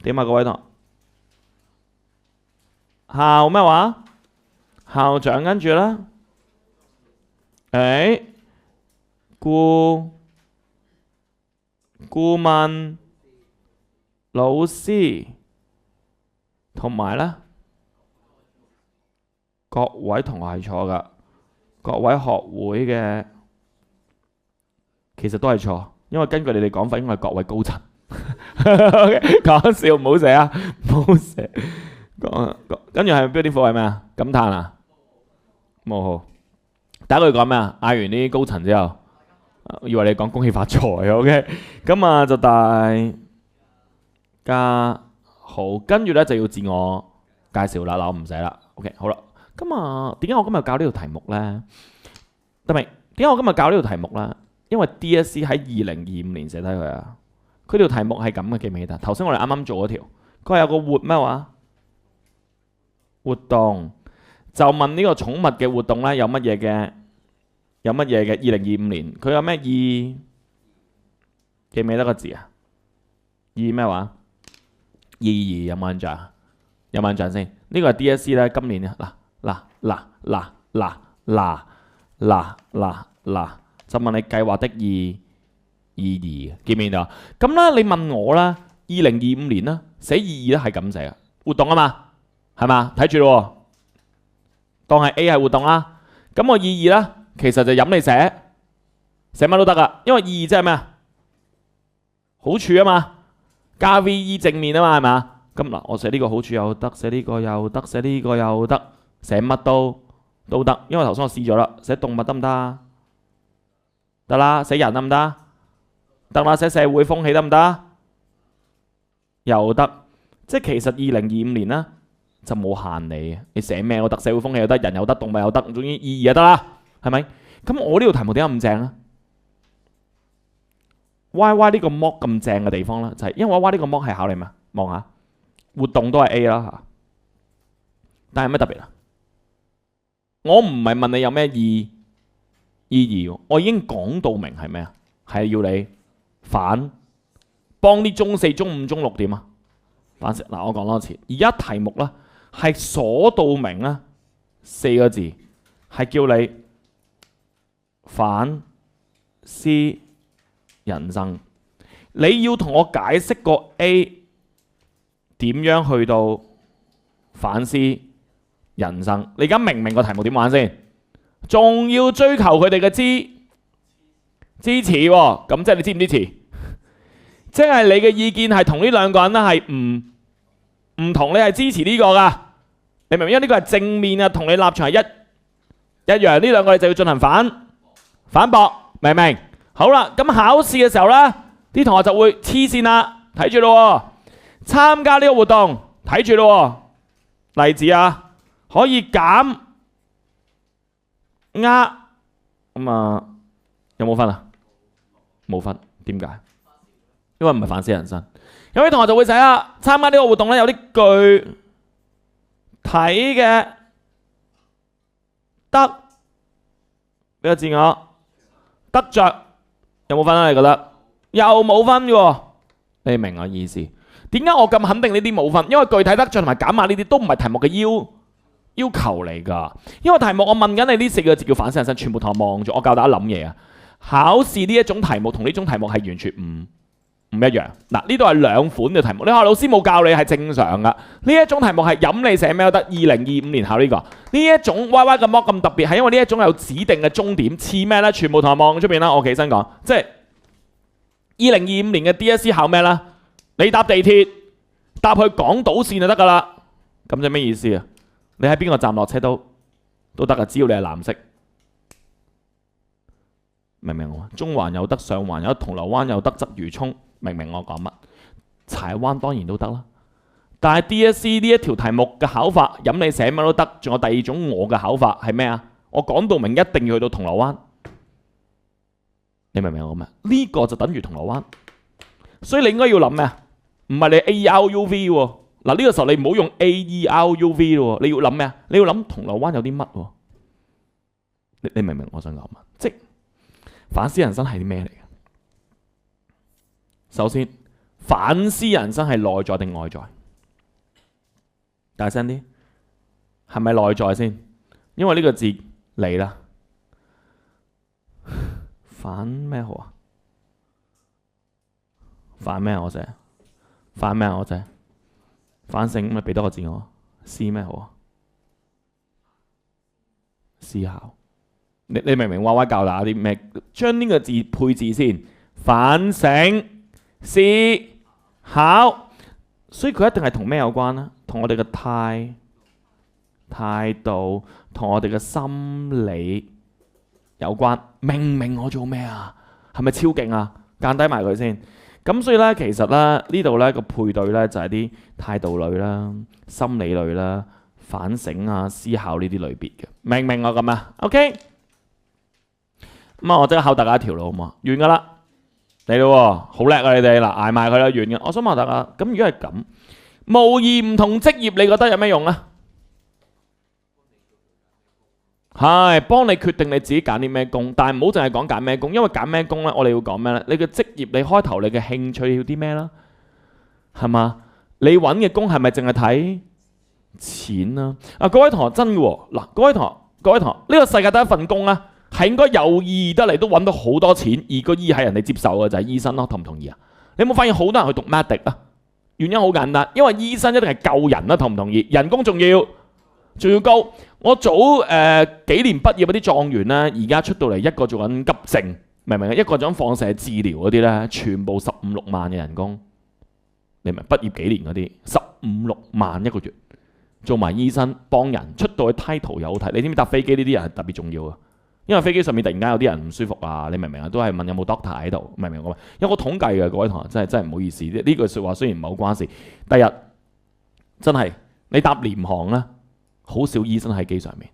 點啊，各位同學？校咩話？校長跟住啦。誒，顧問、老師同埋咧，各位同學係錯噶。各位學會嘅其實都係錯，因為根據你哋講法，應該係各位高層。講笑，唔好寫啊，唔好寫。跟住係 beautiful 係咩啊？感嘆啊？冇好。第一句講咩啊？嗌完啲高層之後，以為你講恭喜發財 ，OK？ 咁啊就大家好，跟住咧就要自我介紹啦。嗱，我唔寫啦 ，OK？ 好啦，咁啊，點解我今日教呢條題目咧？得明？點解我今日教呢條題目咧？因為 DSE 喺2025年寫低佢啊。佢條題目係咁嘅，記唔記得？頭先我哋啱啱做嗰條，佢係有個活咩話？活動就問呢個寵物嘅活動咧，有乜嘢嘅？有乜嘢嘅？2025年佢有咩意？記唔記得個字啊？意咩話？意義有冇印象？有冇印象先？呢個係 DSE 咧，今年啊，嗱，就問你計劃的意義，記唔記得？咁咧，你問我啦，2025年啦，寫意義咧係咁寫嘅，活動啊嘛，係嘛？睇住咯，當係 A 係活動啦。咁個意義咧，其實就任你寫，寫乜都得噶，因為意義即係咩啊？好處啊嘛，加 VE 正面啊嘛，係嘛？咁嗱，我寫呢個好處又得，寫呢個又得，寫呢個又得，寫乜都得，因為頭先我試咗啦，寫動物得唔得？得啦，寫人得唔得？得啦，寫社會風氣得唔得？又得，即係其實2025年呢，就冇限你嘅，你寫咩都得，社會風氣又得，人又得，動物又得，總之意義就得啦，係咪？咁我呢條題目點解咁正呢？YY 呢個 mock 咁正嘅地方呢，就係因為 YY 呢個 mock 係考你咩？望下活動都係 A 啦嚇，但係咩特別啊？我唔係問你有咩意義，我已經講到明係咩啊？係要你幫啲中四、中五、中六點啊？反食嗱，我講多次，而家題目咧係鎖到明啦，4個字係叫你反思人生。你要同我解釋個 A 點樣去到反思人生。你而家明唔明個題目點玩先？仲要追求佢哋嘅支持喎，咁即係你支唔支持？即係你嘅意見係同呢兩個人咧係唔同，你係支持呢個噶，你明唔明？因為呢個係正面啊，同你立場係一樣，呢兩個你就要進行反駁，明唔明？好啦，咁考試嘅時候呢，啲同學就會黐線啦，睇住咯，參加呢個活動，睇住咯，例子啊，可以減咁啊，有冇分啊？冇分，點解？因為唔係反思人生。有啲同學就會寫啦，參加呢個活動咧有啲具體嘅得俾個字我得着，有冇分啊？你覺得？又冇分嘅，你明我意思？點解我咁肯定呢啲冇分？因為具體得着同埋減壓呢啲都唔係題目嘅要求嚟㗎。因為題目我問緊你呢4個字叫反思人生，全部同學望住我教大家諗嘢啊。考試呢一種題目同呢種題目係完全唔一樣。嗱，呢度係兩款嘅題目，你學校老師冇教你係正常噶。呢一種題目係任你寫咩都得。2025年考呢個，呢一種 YY 嘅 mock 咁特別，係因為呢一種有指定嘅終點，似咩呢？全部同學望出邊啦，我起身講，即係2025年嘅 DSE 考咩呢？你搭地鐵搭去港島線就得噶啦。咁即係咩意思啊？你喺邊個站落車都得噶，只要你係藍色。明唔明我？中環又得，上環有得，銅鑼灣又得，鰂魚涌，明唔明我講乜？柴灣當然都得啦。但係 DSE 呢一條題目嘅考法，任你寫乜都得。仲有第二種我嘅考法係咩啊？我講到明一定要去到銅鑼灣。你明唔明我咩？呢個就等於銅鑼灣。所以你應該要諗咩啊？唔係你 ARUV 喎。嗱，呢個時候你唔好用 AERUV 咯。你要諗咩啊？你要諗銅鑼灣有啲乜喎？你明唔明我想講乜？即反思人生係啲咩嚟嘅？首先，反思人生係內在定外在？大聲啲，係咪內在先？因為呢個字嚟啦，反咩好啊？反咩我寫？反咩我寫？反省咪俾多個字我。思咩好啊？思考。你明唔明？歪歪教大家啲咩？將呢個字配字先，反省、思考。所以佢一定係同咩有關呢？同我哋嘅態度，同我哋嘅心理有關。明唔明我做咩啊？係咪超勁啊？間低埋佢先。咁所以咧，其實咧呢度咧個配對咧就係啲態度類啦、心理類啦、反省啊、思考呢啲類別嘅。明唔明我咁啊 ？OK。咁啊，我即刻考大家一條路好嘛？完噶啦，嚟咯，好叻啊你哋嗱，捱埋佢啦，完嘅。我想問大家，咁如果係咁，模擬唔同職業，你覺得有咩用啊？係幫你決定你自己揀啲咩工，但係唔好淨係講揀咩工，因為揀咩工咧，我哋要講咩咧？你嘅職業，你開頭你嘅興趣要啲咩啦？係嘛？你揾嘅工係咪淨係睇錢啊？啊，各位同學真嘅喎，嗱，各位同學，呢個世界得一份工啊，係應該有意義得嚟都揾到好多錢，而個意義係人哋接受嘅就係醫生咯，同唔同意啊？你有冇發現好多人去讀 medic 啊？原因好簡單，因為醫生一定係救人啦，同唔同意？人工仲要高。我早幾年畢業嗰啲狀元咧，而家出到嚟一個做緊急症，明唔明啊？一個做緊放射治療嗰啲咧，全部15、16萬嘅人工，你明？畢業幾年嗰啲15、16萬一個月，做埋醫生幫人出到去 title 有睇。你知唔知搭飛機呢啲人係特別重要啊？因為飛機上面突然間有啲人唔舒服啊，你明唔明啊？都係問有冇 doctor 喺度，明唔明我？有個統計嘅，各位同學真係唔好意思，呢句説話雖然唔係好關事，第日真係你搭廉航啦。好少醫生喺機上面，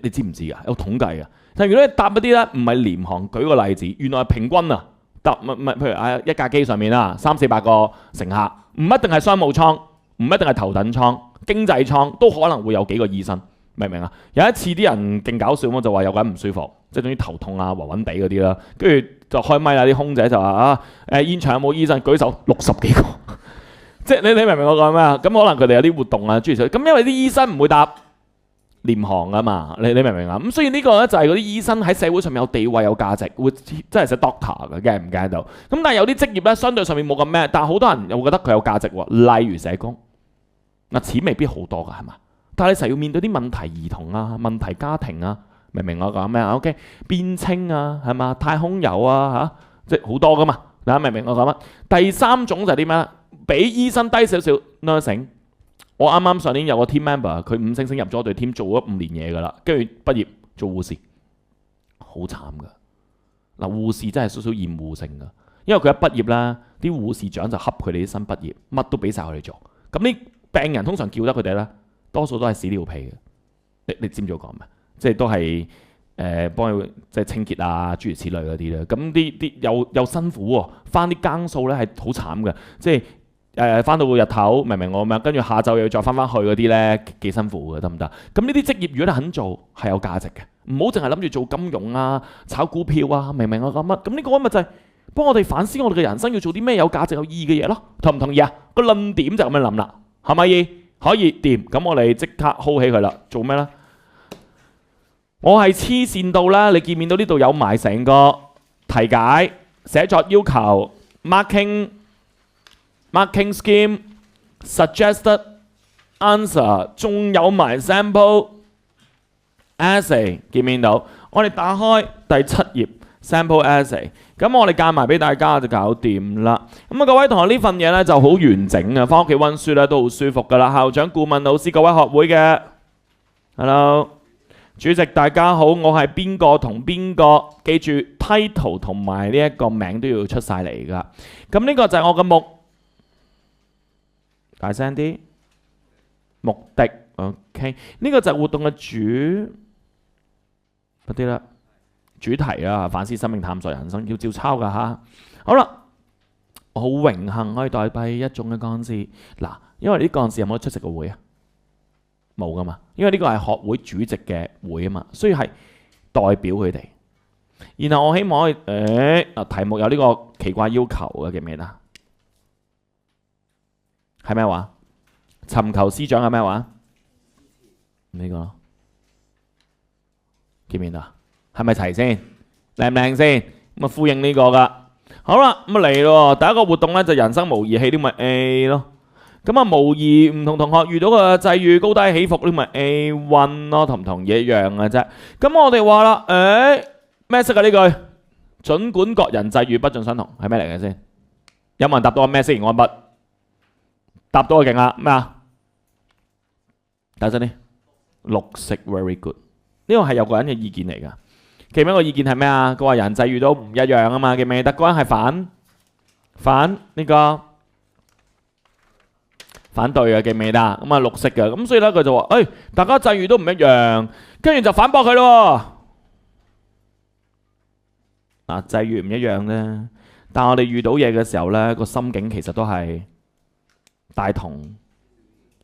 你知唔知㗎？有統計㗎。但係如果你搭嗰啲咧唔係廉航，舉個例子，原來平均啊搭譬如一架機上面啦，300、400個乘客，唔一定係商務艙，唔一定係頭等艙，經濟艙都可能會有幾個醫生，明唔明啊？有一次啲人勁搞笑咁就話有個人唔舒服，即係總之頭痛啊、暈暈地嗰啲啦，跟住就開咪啦，啲空姐就話啊現場有冇醫生？舉手60幾個。即係你明唔明我講咩啊？咁可能佢哋有啲活動啊，諸如此類。咁因為啲醫生唔會搭廉航啊嘛，你明唔明啊？咁所以呢個咧就係嗰啲醫生喺社會上面有地位有價值，會真係寫 doctor 嘅，驚唔驚到？咁但係有啲職業咧，相對上面冇咁咩，但係好多人又會覺得佢有價值喎。例如社工，嗱錢未必好多㗎，係嘛？但係你成日要面對啲問題兒童啊、問題家庭啊，明唔明我講咩啊 ？OK， 邊青啊，係嘛？太空友啊嚇，即係好多㗎嘛。嗱，明唔明我講乜？第三種就係啲咩？比醫生低少少 nursing。我啱啱上年有個 team member， 佢5星星入咗隊 team， 做咗5年嘢㗎啦，跟住畢業做護士，好慘㗎。嗱，護士真係少少厭惡性㗎，因為佢一畢業啦，啲護士長就恰佢哋啲新畢業，乜都俾晒佢哋做。咁啲病人通常叫得佢哋咧，多數都係屎尿屁嘅。你知唔知我講咩？即係都係幫佢即係清潔啊，諸如此類嗰啲咧。咁啲又辛苦喎，翻啲更數咧係好慘嘅，即係。翻到日頭，明唔明我咩？跟住下晝又要再翻去嗰啲咧，幾辛苦嘅，得唔得？咁呢啲職業，如果你肯做，係有價值嘅。唔好淨係諗住做金融啊、炒股票啊，明唔明我講乜？咁呢個咪就係幫我哋反思我哋嘅人生要做啲咩有價值、有意義嘅嘢咯。同唔同意啊？個論點就咁樣諗啦，係咪？可以掂。咁我哋即刻 hold 起佢啦。做咩咧？我係黐線到啦！你見唔見到呢度有埋成個題解、寫作要求、marking scheme、suggested answer， 仲有埋 sample essay， 見唔見到？我哋打開第7頁 sample essay， 咁我哋教埋俾大家就搞掂啦。咁啊，各位同學呢份嘢咧就好完整啊，翻屋企温書咧都好舒服噶啦。校長、顧問老師、各位學會嘅 ，hello， 主席大家好，我係邊個同邊個，記住 title 同埋呢一個名都要出晒嚟噶。咁呢個就係我嘅大聲啲，目的 OK， 呢個就係活動嘅主題啦，反思生命、探索人生，要照抄噶嚇。好啦，我好榮幸可以代替一眾嘅幹事。嗱，因為啲幹事有冇出席個會啊？冇噶嘛，因為呢個係學會主席嘅會啊嘛，所以係代表佢哋。然後我希望可以題目有呢個奇怪要求嘅，記唔記得？係咩話？尋求師長係咩話？呢個咯，見唔見到？係咪齊先？靚唔靚先？咁啊呼應呢個噶。好啦，咁啊嚟咯。第一個活動咧就人生模擬器，呢咪 A 咯。咁啊模擬唔同同學遇到嘅際遇高低起伏，呢咪 A1 咯，同唔同嘢一樣嘅啫。咁我哋話啦，咩色啊呢句？儘管各人際遇不盡相同，係咩嚟嘅先？有冇人答到我咩色而安筆？答到我勁啦，咩啊？等陣啲綠色 very good， 呢個係有個人嘅意見嚟㗎。記唔記得個意見係咩啊？佢話人際遇到唔一樣啊嘛，記唔記得？嗰人係反呢個反對嘅，記唔記得？咁啊綠色嘅，咁所以咧佢就話：大家際遇都唔一樣，跟住就反駁佢咯。嗱，際遇唔一樣咧，但係我哋遇到嘢嘅時候咧，個心境其實都係大同。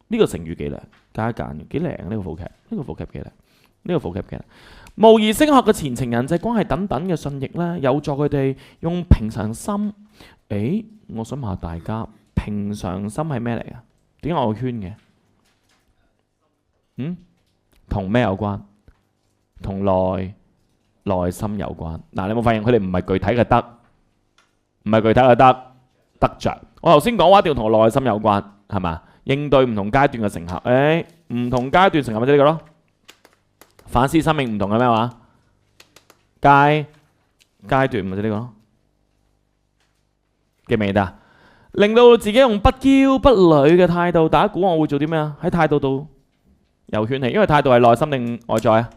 呢個成語幾靚，加一揀幾靚，呢個副劇，呢個副劇幾靚，呢個副劇幾靚。模擬升學嘅前程、人際關係等等嘅信譯咧，有助佢哋用平常心。我想問下大家，平常心係咩嚟啊？點解我圈嘅？同咩有關？同內心有關。嗱，你有冇發現佢哋唔係具體嘅得，唔係具體嘅得着。我頭先講話一定要同內心有關，係嘛？應對唔同階段嘅成效，唔同階段成效咪即係呢個咯。反思生命唔同嘅咩話？階段咪即係呢個咯。記唔記得？令到自己用不驕不餒嘅態度，大家估我會做啲咩啊？喺態度度有圈氣，因為態度係內心定外在啊？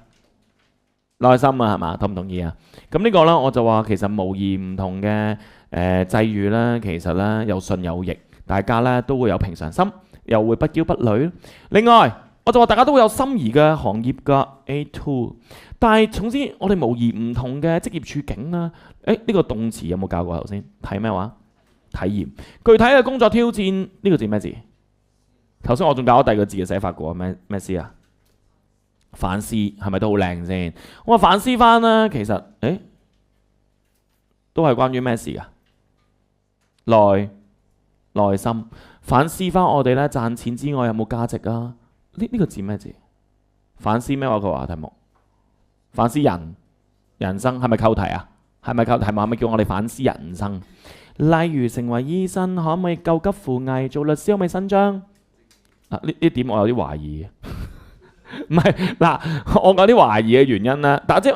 內心啊，係嘛？同唔同意啊？咁呢個呢，我就話其實模擬唔同嘅際遇呢，其實呢有順有逆，大家呢都會有平常心，又會不驕不餒。另外，我就話大家都會有心儀嘅行業㗎 A2， 但係總之我哋模擬唔同嘅職業處境啦。呢個動詞有冇教過頭先？睇咩話？體驗。具體嘅工作挑戰呢個字咩字？頭先我仲教咗第二個字嘅寫法過，咩詩啊？反思係咪都好靚先？我話反思翻啦，其實都係關於咩事㗎？內心反思翻我哋咧賺錢之外有冇價值啊？呢個字咩字？反思咩話？佢話題目反思人生係咪扣題啊？係咪扣題目？係咪叫我哋反思人生？例如成為醫生可唔可以救急扶危？做律師可唔可以伸張？呢點我有啲懷疑嘅。唔係嗱，我有啲懷疑嘅原因咧，但即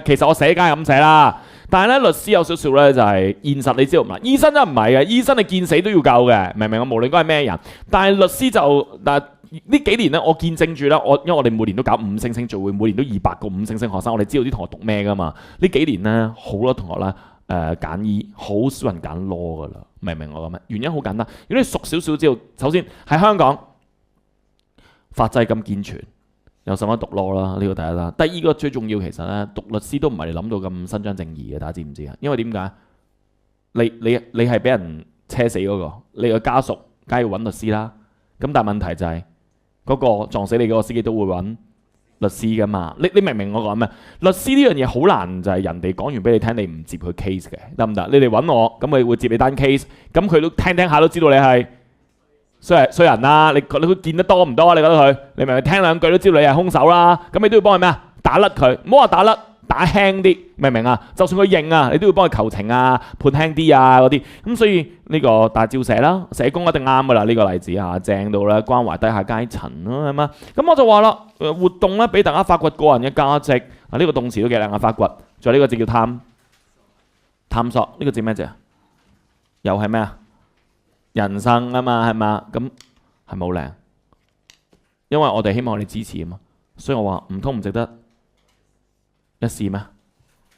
其實我寫梗係咁寫啦。但係咧，律師有少少咧就係現實，你知道唔係？醫生真唔係嘅，醫生你見死都要救嘅，明唔明啊？無論嗰係咩人，但係律師就呢幾年咧，我見證住啦，因為我哋每年都搞5星星聚會，每年都200個5星星學生，我哋知道啲同學讀咩噶嘛。呢幾年咧，好多同學咧揀醫，好少人揀 law 噶啦，明唔明我講咩？原因好簡單，如果你熟少少知道，首先喺香港法制咁健全。有什麼讀 law 啦？呢個第一啦。第二個最重要，其實咧讀律師都唔係你諗到咁伸張正義嘅，大家知唔知啊？因為點解？你係俾人車死嗰個，你個家屬梗係要揾律師啦。咁但係問題就係嗰個撞死你嗰個司機都會揾律師噶嘛？你明唔明我講咩？律師呢樣嘢好難，就係人哋講完俾你聽，你唔接佢 case 嘅，得唔得？你嚟揾我，咁佢會接你單 case，咁佢都聽下都知道你係衰人啦，你會見得多唔多啊？你覺得佢，你明唔明？聽兩句都知道你係兇手啦，咁你都要幫佢咩啊？打甩佢，唔好話打甩，打輕啲，明唔明啊？就算佢認啊，你都要幫佢求情啊，判輕啲啊嗰啲。咁所以呢個大照寫啦，社工一定啱噶啦，呢個例子嚇正到啦，關懷低下階層咯，係嘛？咁我就話啦，活動咧俾大家發掘個人嘅價值啊，呢個動詞都幾靚啊，發掘。仲有呢個字叫探索，呢個字咩字啊？又係咩啊？人生啊嘛，係嘛？咁係咪好靚？因為我哋希望你支持啊嘛，所以我話唔通唔值得一試咩？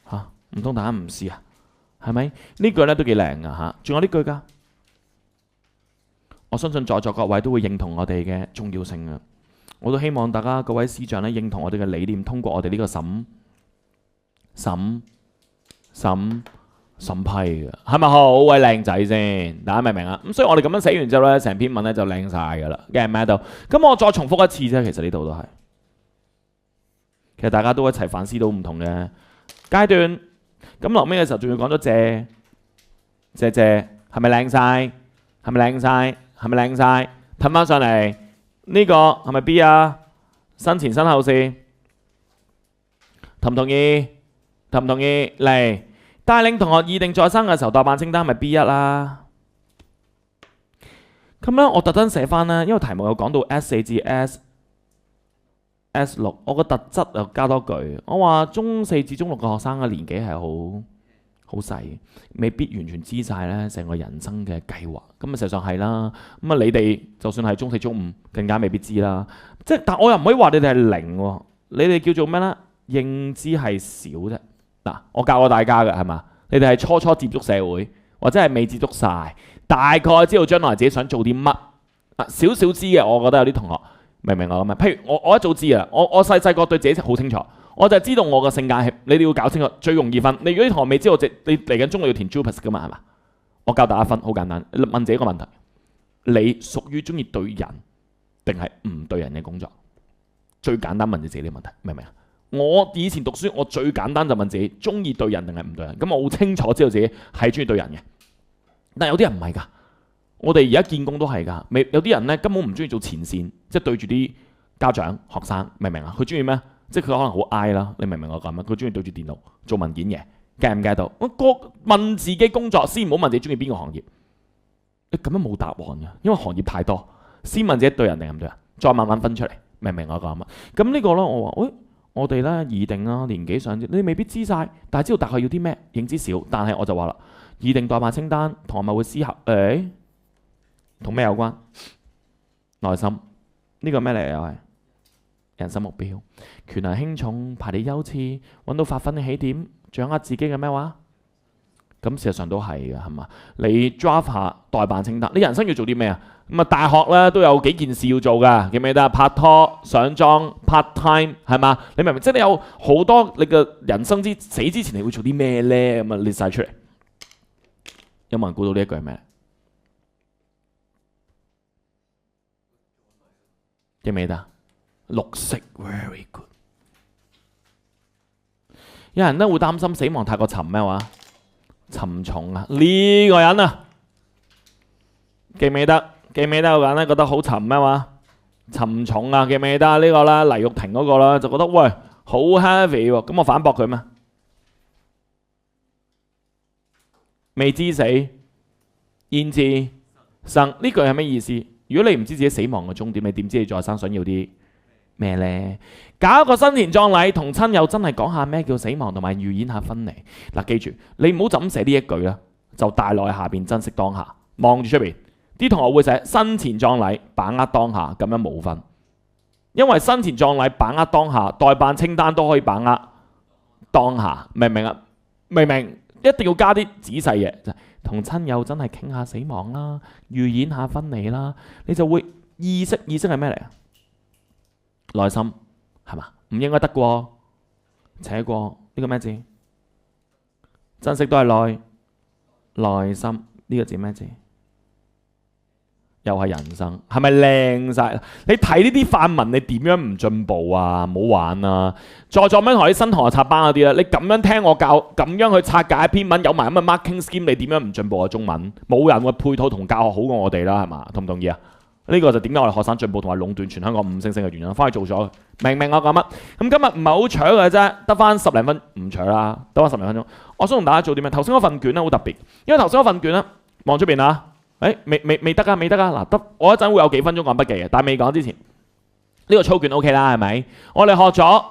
嚇，唔通大家唔試啊？係咪？呢句咧都幾靚噶嚇，仲有呢句噶，我相信在座各位都會認同我哋嘅重要性啊！我都希望大家各位師長咧認同我哋嘅理念，通過我哋呢個審批嘅，係咪好鬼靚仔先？大家明唔明啊？咁所以我哋咁樣寫完之後咧，成篇文咧就靚晒噶啦，記唔記得？咁我再重複一次啫，其實呢度都係，其實大家都一齊反思到唔同嘅階段。咁落尾嘅時候仲要講咗謝，係咪靚晒？係咪靚晒？係咪靚晒？褪翻上嚟，呢個係咪 B 啊？身前身後視，同唔同意？同唔同意？嚟帶領同學擬定在生嘅時候代辦清單，係咪 B 一啦？咁咧，我特登寫翻咧，因為題目有講到 S4 至 S6，我個特質又加多句，我話中4至中6嘅學生嘅年紀係好細，未必完全知晒咧成個人生嘅計劃。咁啊，事實上係啦。咁啊，你哋就算係中4、中5，更加未必知啦。即係，但我又唔可以話你哋係零喎。你哋叫做咩咧？認知係少啫。嗱，我教過大家嘅係嘛？你哋係初初接觸社會，或者係未接觸晒。大概知道將來自己想做啲乜啊？少少知嘅，我覺得有啲同學明唔明我咁啊？譬如我一早知啊，我細個對自己好清楚，我就知道我嘅性格係你哋要搞清楚，最容易分。你如果啲同學未知道，你嚟緊中六要填 JUPAS 噶嘛係嘛？我教大家分好簡單，問自己一個問題：你屬於中意對人定係唔對人嘅工作？最簡單問自己呢個問題，明唔明啊？我以前讀書，我最簡單就問自己：中意對人定係唔對人？咁我好清楚知道自己係中意對人嘅。但有啲人唔係㗎，我哋而家見工都係㗎。有啲人咧根本唔中意做前線，即係對住啲家長、學生，明唔明啊？佢中意咩？即係佢可能好 I 啦，你明唔明我講乜？佢中意對住電腦做文件嘢，get 唔 get 到？我問自己工作先，唔好問自己中意邊個行業。你咁樣冇答案㗎，因為行業太多。先問自己對人定唔對人，再慢慢分出嚟，明唔明我講乜？咁呢個咧，我話，我哋咧擬定啦，年紀上你未必知晒，但係知道大概要啲咩，認知少。但係我就話啦。擬定代辦清單，同學咪會思考，同咩有關？內心呢個咩嚟？又係人生目標，權衡輕重，排列優次，揾到發奮嘅起點，掌握自己嘅咩話？咁事實上都係嘅，係嘛？你 draft 下代辦清單，你人生要做啲咩啊？咁啊，大學咧都有幾件事要做㗎，記唔記得？拍拖、上莊、part time 係嘛？你明唔明？即係你有好多你嘅人生死之前，你會做啲咩咧？咁啊列晒出嚟。有冇人估到呢一句係咩？記唔記得？綠色 ，very good。有人咧會擔心死亡太過沉咩話？沉重啊！呢個人啊，記唔記得？記唔記得有個人咧覺得好沉咩話？沉重啊！記唔記得呢個啦？黎玉婷嗰個啦，就覺得喂好 heavy 喎。咁我反駁佢咩？未知死，焉知生？呢句係咩意思？如果你唔知自己死亡嘅終點，你點知你再生想要啲咩呢？搞一個生前葬禮，同親友真係講下咩叫死亡，同埋預演下分離。嗱，記住你唔好就咁寫呢一句啦，就大內下邊珍惜當下。望住出邊，啲同學會寫生前葬禮，把握當下，咁樣冇分。因為生前葬禮把握當下，代辦清單都可以把握當下，明唔明啊？明唔明？一定要加啲仔細嘅，就係同親友真係傾下死亡啦，預演下分離啦，你就會意識係咩嚟啊？內心係嘛？唔應該得過，扯過呢個咩字？珍惜都係內心呢個字咩字？又係人生，係咪靚晒？你睇呢啲範文，你點樣唔進步啊？唔好玩啊！在座咩同啲新同學插班嗰啲咧，你咁樣聽我教，咁樣去拆解一篇文，有埋咁嘅 marking scheme，你點樣唔進步啊？中文冇人嘅配套同教學好過我哋啦，係嘛？同唔同意啊？呢個就點解我哋學生進步同埋壟斷全香港5星星嘅原因。翻去做咗，明唔明我講乜？咁今日唔係好搶嘅啫，得翻10零分，唔搶啦，得翻10零分鐘。我想同大家做啲咩？頭先嗰份卷咧好特別，因為頭先嗰份卷咧望出邊啊。未得啊！嗱，得我一陣會有幾分鐘講筆記嘅，但係未講之前，呢個操卷 OK 啦，係咪？我哋學咗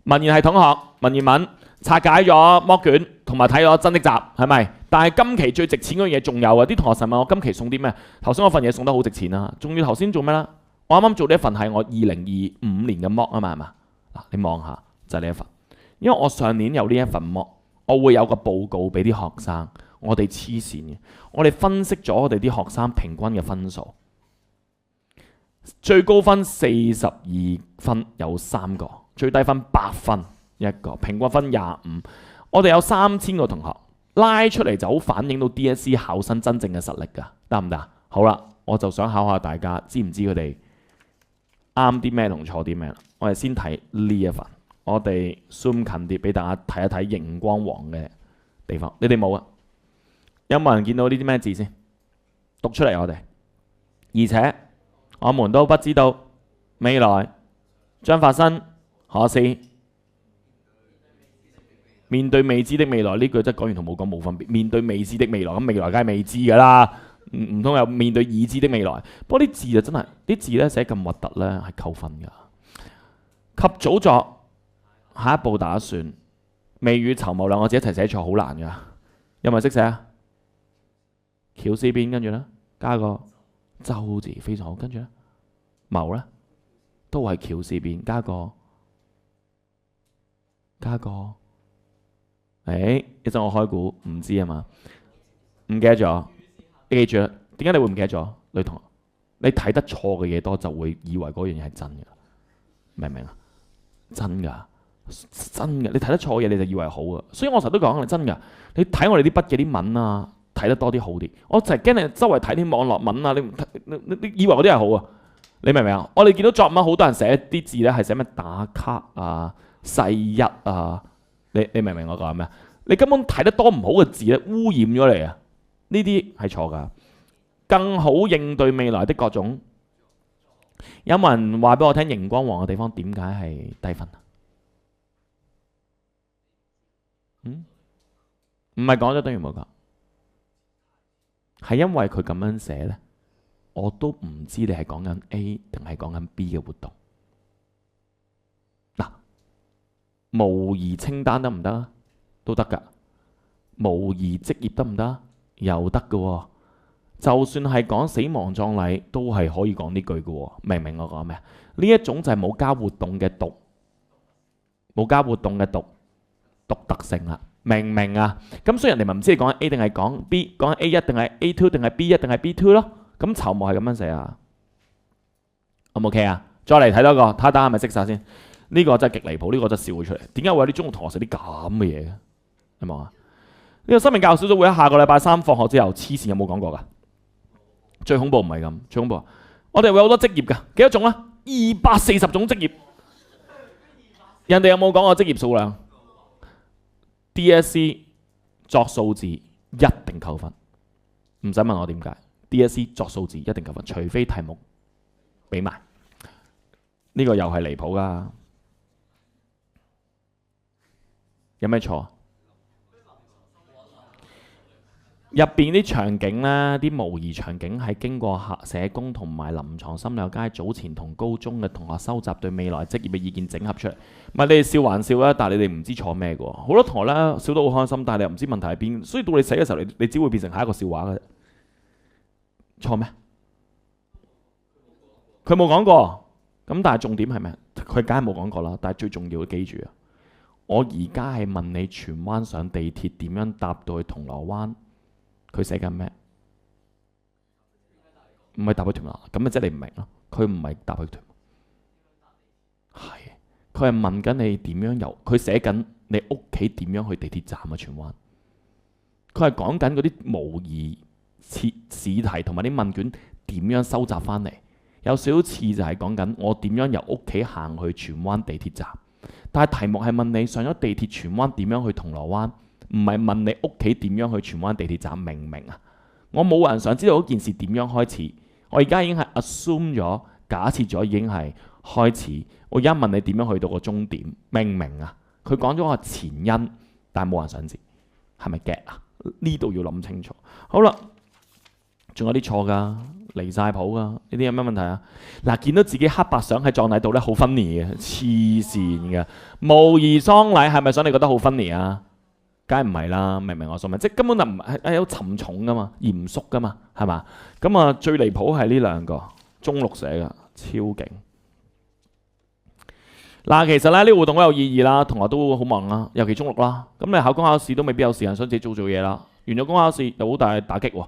文言系統學文言文，拆解咗剝卷，同埋睇咗真的集，係咪？但係今期最值錢嗰樣嘢仲有啊！啲同學成日問我今期送啲咩？頭先嗰份嘢送得好值錢啦，仲要頭先做咩啦？我啱啱做呢一份係我2025年嘅剝啊嘛，係嘛？嗱，你望下就係呢一份，因為我上年有呢一份剝，我會有個報告俾啲學生。我哋黐線嘅，我哋分析咗我哋啲學生平均嘅分數，最高分42分有3個，最低分8分一個，平均分25。我哋有3000個同學拉出嚟就好反映到 DSE 考生真正嘅實力㗎，得唔得？好啦，我就想考下大家，知唔知佢哋啱啲咩同錯啲咩啦？我哋先睇呢一份，我哋 zoom 近啲俾大家睇一睇熒光黃嘅地方，你哋冇啊？有冇人見到呢啲咩字先？讀出嚟我哋而且我們都不知道未來將發生何事。面對未知的未來呢句真係講完同冇講冇分別。面對未知的未來，咁未來梗係未知㗎啦，唔通有面對已知的未來？不過啲字就真係啲字咧寫咁核突咧係扣分㗎。及早作下一步打算，未雨綢繆兩個字一齊寫錯好難㗎。有冇識寫啊？巧思邊跟住咧加個周字非常好，跟住咧謀咧都係巧思邊加個。一陣我開估唔知啊嘛，唔記得咗，你記住啦。點解你會唔記得咗？女同學，你睇得錯嘅嘢多，就會以為嗰樣嘢係真嘅，明唔明啊？真㗎，你睇得錯嘅嘢你就以為好啊。所以我成日都講，你真㗎，你睇我哋啲筆記啲文啊，睇得多啲好啲。我就係驚你周圍睇啲網絡文啊，你以為嗰啲係好啊？你明唔明啊？我哋見到作文好多人寫啲字咧係寫咩打卡啊、細一啊。你明唔明我講咩？你根本睇得多唔好嘅字咧，污染咗你啊！呢啲係錯㗎。更好應對未來的各種。有冇人話俾我聽熒光黃嘅地方點解係低分啊？唔係講咗等於冇講，係因為佢咁樣寫咧，我都唔知你係講緊 A 定係講緊 B 嘅活動。模擬清單得唔得啊？都得㗎。模擬職業得唔得？又得㗎喎。就算係講死亡葬禮，都係可以講呢句㗎喎。明唔明我講咩啊？呢一種就係冇加活動嘅獨特性啦。明唔明啊？咁所以人哋咪唔知你講緊 A 定係講 B， 講緊 A1 定係 A2 定係 B1 定係 B2 咯。咁籌謀係咁樣寫啊。O 唔 OK 啊？再嚟睇多個，睇下大家係咪識晒先。呢個真係極離譜，呢個真係笑咗出嚟。點解會有啲中學同學寫啲咁嘅嘢嘅？有冇啊？呢個生命教育小組會喺下個禮拜三放學之後，黐線有冇講過㗎？最恐怖唔係咁，最恐怖我哋會有好多職業㗎，幾多種啊？240種職業。人哋有冇講過職業數量 ？DSE 作數字一定扣分，唔使問我點解。DSE 作數字一定扣分，除非題目俾埋。呢個又係離譜㗎。有咩錯？入邊啲場景呢，啲模擬場景係經過社工同埋臨床心理學家早前同高中嘅同學收集對未來職業嘅意見整合出嚟。唔係你哋笑還笑啦，但係你哋唔知錯咩嘅喎。好多同學呢，笑得好開心，但係你又唔知問題喺邊，所以到你寫嘅時候，你只會變成下一個笑話嘅啫。錯咩？佢冇講過。咁但係重點係咩？佢梗係冇講過啦。但係最重要嘅記住啊！我而家係問你荃灣上地鐵點樣搭到去銅鑼灣？佢寫緊咩？唔係搭去屯門，咁咪即係你唔明咯。佢唔係搭去屯門，係佢係問緊你點樣遊。佢寫緊你屋企點樣去地鐵站啊？荃灣，佢係講緊嗰啲模擬試題同埋啲問卷點樣收集翻嚟。有少少似就係講緊我點樣由屋企行去荃灣地鐵站。但係題目係問你上咗地鐵荃灣點樣去銅鑼灣，唔係問你屋企點樣去荃灣地鐵站，明唔明啊？我冇人想知道嗰件事點樣開始，我而家已經係 assume 咗，假設咗已經係開始。我而家問你點樣去到個終點，明唔明啊？佢講咗個前因，但係冇人想知，係咪 get 啊？呢度要諗清楚。好啦，仲有啲錯㗎。離晒譜㗎，呢啲有咩問題啊？嗱，見到自己黑白相喺葬禮度咧，好 funny 嘅，黐線嘅。模擬喪禮係咪想你覺得好 funny 啊？梗係唔係啦，明唔明我所問？即係根本就唔係有沉重㗎嘛，嚴肅㗎嘛，係嘛？咁啊，最離譜係呢兩個中六寫㗎，超勁。嗱，其實咧呢個活動好有意義啦，同學都好忙啦，尤其中六啦。咁你考公考試都未必有時間想自己做嘢啦。完咗公考試有好大打擊喎。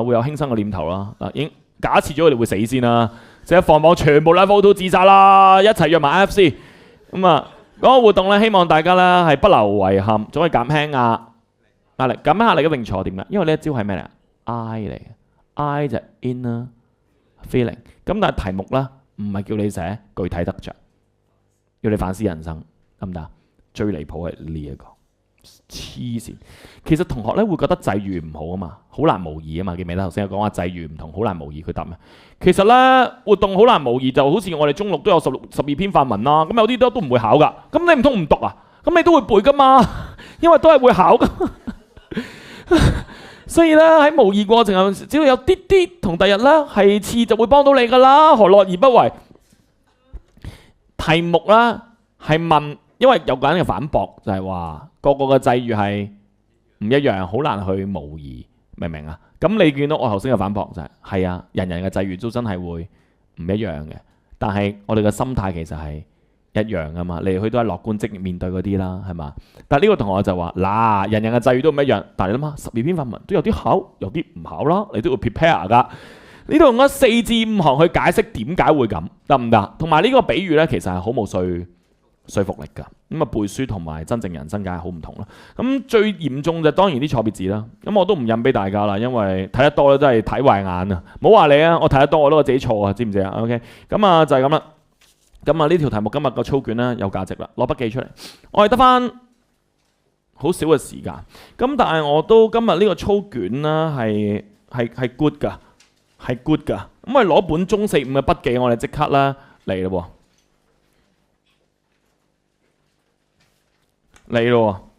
會有輕生嘅念頭啦。已經假設咗佢哋會死先啦，即係放榜全部 level 2自殺啦，一齊約埋 IFC。咁啊，嗰個活動咧，希望大家咧係不留遺憾，總係減輕壓力。減輕壓力嘅用處點解？因為呢一招係咩嚟？I 嚟嘅 ，I 就係 inner feeling。咁但係題目咧唔係叫你寫具體得着，要你反思人生，得唔得？最離譜係呢一個。黐線。其實同學咧會覺得際遇唔好啊嘛，好難模擬啊嘛，記唔記得頭先有講話際遇唔同，好難模擬，佢答咩？其實咧活動好難模擬，就好似我哋中六都有12篇範文啦，咁有啲都唔會考㗎，咁你唔通唔讀啊？咁你都會背㗎嘛，因為都係會考㗎。所以咧喺模擬過程後，只要有啲啲同第日咧係似就會幫到你㗎啦，何樂而不為？題目啦係問，因為有個人嘅反駁就係話個嘅際遇係唔一樣，好難去模擬，明唔明啊？咁你見到我頭先嘅反駁就係啊，人人嘅際遇都真係會唔一樣嘅，但係我哋嘅心態其實係一樣噶嘛，嚟去都係樂觀積極面對嗰啲啦，係嘛？但係呢個同學就話嗱，人人嘅際遇都唔一樣，但係你諗下，12篇範文都有啲考，有啲唔考啦，你都要 prepare 噶。呢度用咗4至5行去解釋點解會咁，得唔得？同埋呢個比喻呢，其實係好冇說服力㗎。咁啊背書同埋真正人生梗係好唔同啦。咁最嚴重就當然啲錯別字啦。咁我都唔印俾大家啦，因為睇得多咧真係睇壞眼啊！唔好話你啊，我睇得多我都話自己錯啊，知唔知啊 ？OK， 咁啊就係咁啦。咁啊呢條題目今日個操卷咧有價值啦，攞筆記出嚟。我係得翻好少嘅時間，咁但係我都今日呢個操卷啦係 good 㗎。係 good 㗎，咁我哋攞本中4、5嘅筆記，我哋即刻啦嚟咯喎，嚟咯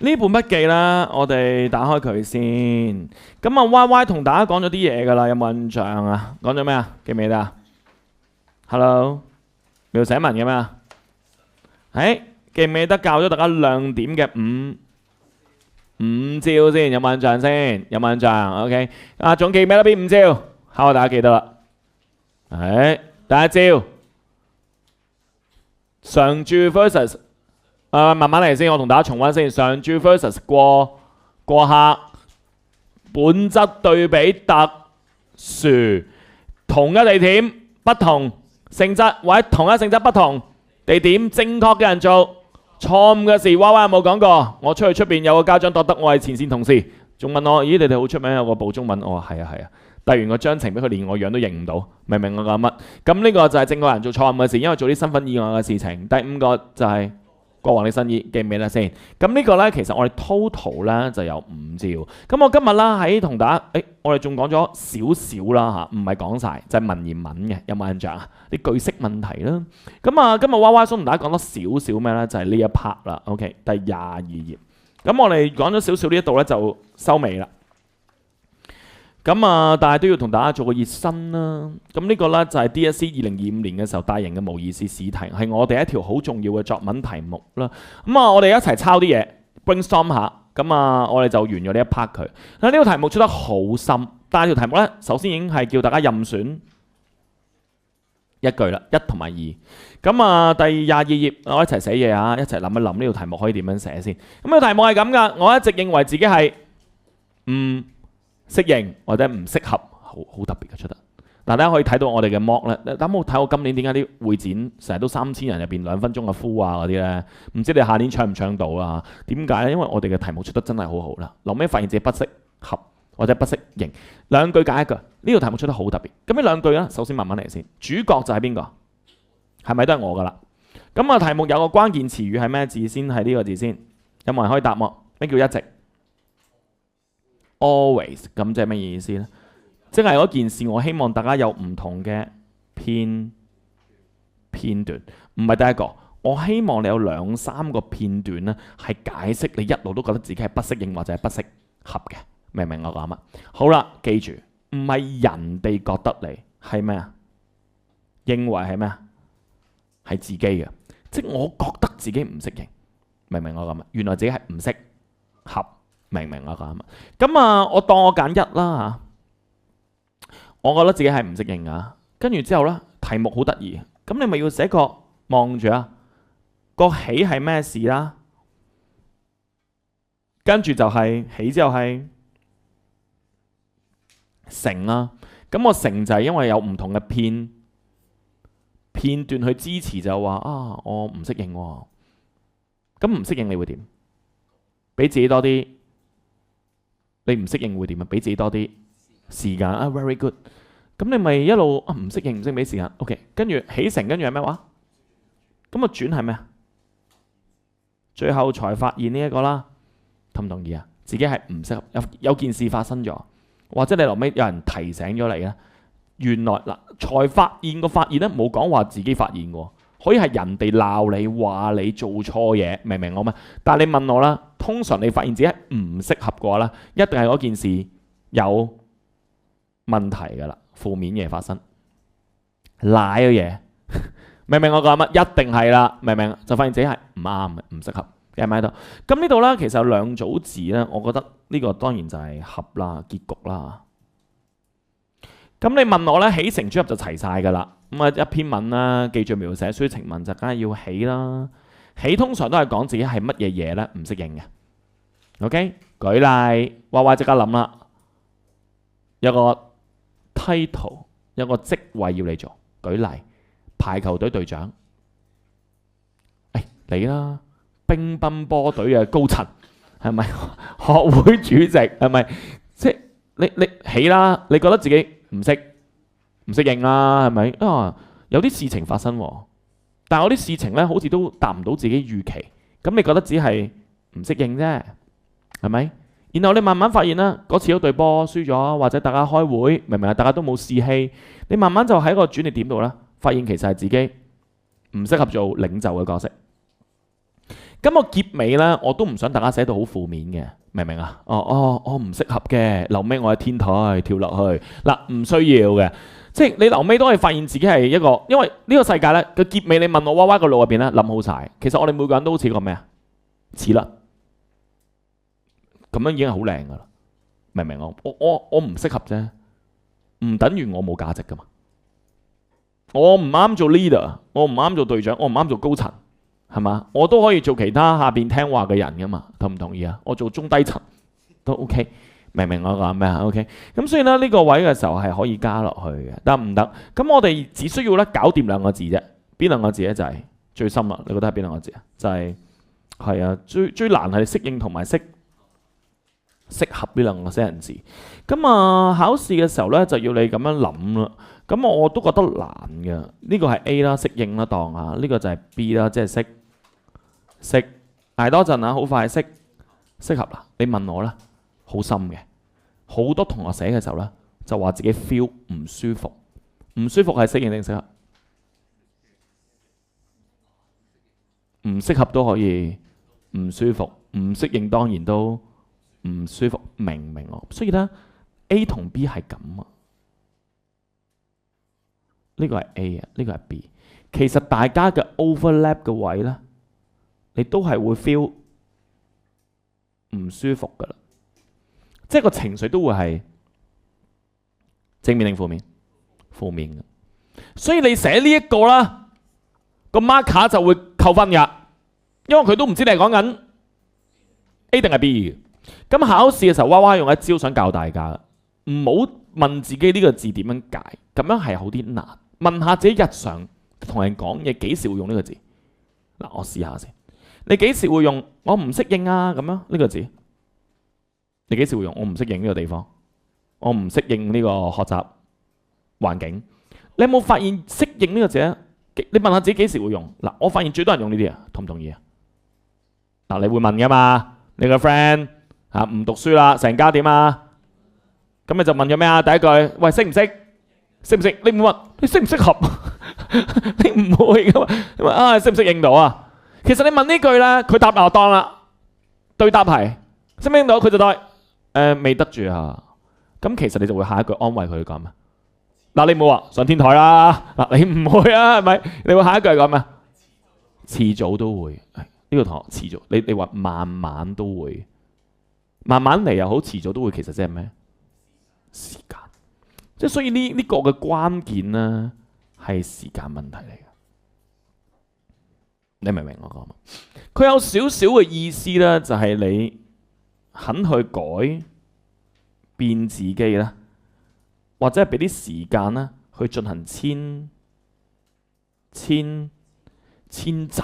喎！呢本筆記啦，我哋打開佢先。咁啊 Y Y 同大家講咗啲嘢㗎啦，有冇印象啊？講咗咩啊？記唔記得啊 ？Hello， 描寫文嘅咩啊？記唔記得教咗大家亮點嘅5招先，有冇印象先？有冇印象 ？OK， 啊，仲記唔記得邊5招？考下大家記得啦。第一招，常住 versus， 慢慢嚟先，我同大家重溫先。常住 versus 過客，本質對比特殊，同一地點不同性質，或者同一性質不同地點，正確嘅人做。錯誤嘅事，娃娃有冇講過？我出去出邊有個家長覺得我係前線同事，仲問我：咦，你哋好出名有個報中文？我話係啊係啊，遞完個章程俾佢，連我樣都認唔到，明唔明我講乜？咁呢個就係正確人做錯誤嘅事，因為做啲身份以外嘅事情。第5個就係國王的新衣，記唔記得先？咁呢個呢，其實我哋 total 呢就有5招。咁我今日啦喺同大家，我哋仲講咗少少啦嚇，唔係講晒，就係文言文嘅，有冇印象啊？啲句式問題啦。咁啊，今日娃娃想同大家講多少少咩呢？就係呢一 part 啦。OK， 第22頁。咁我哋講咗少少呢一度呢，就收尾啦。咁啊，但係都要同大家做個熱身啦。咁呢個呢，就係 DSE 2025年嘅時候大型嘅模擬試試題，係我哋一條好重要嘅作文題目啦。咁啊，我哋一齊抄啲嘢 brainstorm 下。咁啊，我哋就完咗呢一 part 佢。呢個題目出得好深，但係條題目呢，首先已經係叫大家任選一句啦，1同埋2。咁啊，第22頁我一齊寫嘢啊，一齊諗一諗呢條題目可以點樣寫先。咁呢個題目係咁噶，我一直認為自己係唔適應或者唔適合，好特別嘅出得。嗱，大家可以睇到我哋嘅 mock 咧，大家冇睇我今年點解啲會展成日都3000人入邊2分鐘嘅呼啊嗰啲咧？唔知你下年搶唔搶到啊？點解咧？因為我哋嘅題目出得真係好好啦。後尾發現自己不適合或者不適應，2句解一句。呢個題目出得好特別。咁呢2句咧，首先慢慢嚟先。主角就係邊個？係咪都係我噶啦？咁啊，題目有個關鍵詞語係咩字先？係呢個字先。有冇人可以答我？咩叫一直？ Always， 咁即係乜意思呢？即係嗰件事，我希望大家有唔同嘅片段，唔係第一個。我希望你有2、3個片段呢，係解釋你一路都覺得自己係不適應或者係不適合嘅，明唔明我講乜？好啦，記住，唔係人哋覺得你係咩啊？認為係咩啊？係自己嘅，即係我覺得自己唔適應，明唔明我講乜？原來自己係唔適合。明唔明我講乜？咁啊，我當我揀1啦嚇，我覺得自己係唔適應啊。跟住之後呢，題目好得意，咁你咪要寫個望住啊，個起係咩事啦？跟住就係起之後係成啦。咁我成就係因為有唔同嘅片段去支持，就話啊，我唔適應喎。咁唔適應你會點？俾自己多啲。你唔適應會點啊？俾自己多啲時間啊 ，very good。咁你咪一路唔適應，唔適應俾時間。OK， 跟住起承，跟住係咩話？咁啊轉係咩啊？最後才發現呢一個啦，同唔同意啊？自己係唔適合，有件事發生咗，或者你後尾有人提醒咗你咧，原來嗱才發現個發現咧，冇講話自己發現喎，可以係人哋鬧你話你做錯嘢，明唔明我咩？但係你問我啦，通常你發現自己係唔適合嘅話咧，一定係嗰件事有問題㗎啦，負面嘢發生，賴嘅嘢，明唔明我講乜？一定係啦，明唔明？就發現自己係唔啱嘅，唔適合。喺咪喺度？咁呢度咧，其實有兩組字咧，我覺得呢個當然就係合啦，結局啦。咁你問我咧，起承轉合就齊晒㗎啦。咁啊，一篇文啦，記敘描寫抒情文就梗係要起啦。起通常都係講自己係乜嘢嘢咧，唔適應嘅。OK， 舉例，娃娃即刻諗啦，有個 title， 有個職位要你做。舉例，排球隊隊長。你啦。乒乓波隊嘅高層係咪？學會主席係咪？即係你起啦，你覺得自己唔適應啦，係咪啊？有啲事情發生喎，但係有啲事情咧，好似都達唔到自己預期。咁你覺得只係唔適應啫，係咪？然後你慢慢發現啦，嗰次嗰隊波輸咗，或者大家開會，明唔明啊？大家都冇士氣，你慢慢就喺個轉捩點度啦，發現其實係自己唔適合做領袖嘅角色。咁我結尾咧，我都唔想大家寫到好負面嘅，明唔明啊？我唔適合嘅，留尾我喺天台跳落去嗱，唔需要嘅，即係你留尾都可以發現自己係一個，因為呢個世界咧個結尾，你問我娃娃個腦入邊咧諗好晒，其實我哋每個人都好似個咩啊？似啦，咁樣已經係好靚噶啦，明唔明我唔適合啫，唔等於我冇價值噶嘛，我唔啱做 leader， 我唔啱做隊長，我唔啱做高層。係嘛？我都可以做其他下邊聽話嘅人噶嘛？同唔同意啊？我做中低層都 OK， 明唔明我講咩啊 ？OK， 咁所以咧呢個位嘅時候係可以加落去嘅，得唔得？咁我哋只需要咧搞掂兩個字啫。邊兩個字咧就係最深啦？你覺得係邊兩個字啊？就係啊，最難係適應同埋適合呢兩個寫人字。咁啊，考試嘅時候咧就要你咁樣諗啦。咁我都覺得難嘅。呢個係 A 啦，適應啦當啊。呢個就係 B 啦，即係適捱多陣啊，好快適合啦。你問我啦，好深嘅。好多同學寫嘅時候咧，就話自己 feel 唔舒服，唔舒服係適應定適合？唔適合都可以，唔舒服，唔適應當然都唔舒服，明唔明我？所以咧 A 同 B 係咁啊。呢個係 A 啊，呢個係 B。其實大家嘅 overlap 嘅位咧，你都係會 feel 唔舒服噶啦，即係個情緒都會係正面定負面？負面嘅。所以你寫呢一個啦，個 marker 就會扣分㗎，因為佢都唔知你係講緊 A 定係 B 嘅。咁考試嘅時候，娃娃用一招想教大家，唔好問自己呢個字點樣解，咁樣係好啲難。問下自己日常同人講嘢幾時會用呢個字？嗱，我試下先。你幾時會用我唔適應啊？咁樣呢個字，你幾時會用我唔適應呢個地方？我唔適應呢個學習環境。你有冇發現適應呢個字咧？你問下自己幾時會用？嗱，我發現最多人用呢啲啊，同唔同意啊？嗱，你會問噶嘛？你個 friend 嚇唔讀書啦，成家點啊？咁你就問咗咩啊？第一句，喂，識唔識？識唔識？你唔會問你適唔適合？你唔會噶嘛？你問啊，適唔適應到啊？其實你問呢句咧，佢答就當啦，對答係適唔適應到，佢就當未得住啊。咁其實你就會下一句安慰佢講咩？嗱，你唔好話上天台啦，嗱，你唔會啊，係咪？你會下一句講咩？遲早都會。呢個同學遲早，你話慢慢都會，慢慢嚟又好，遲早都會。其實即係咩？時間。即係所以呢個嘅關鍵咧係時間問題嚟嘅，你明唔明我講嘛？佢有少少嘅意思咧，就係你肯去改變自己啦，或者係俾啲時間啦去進行遷就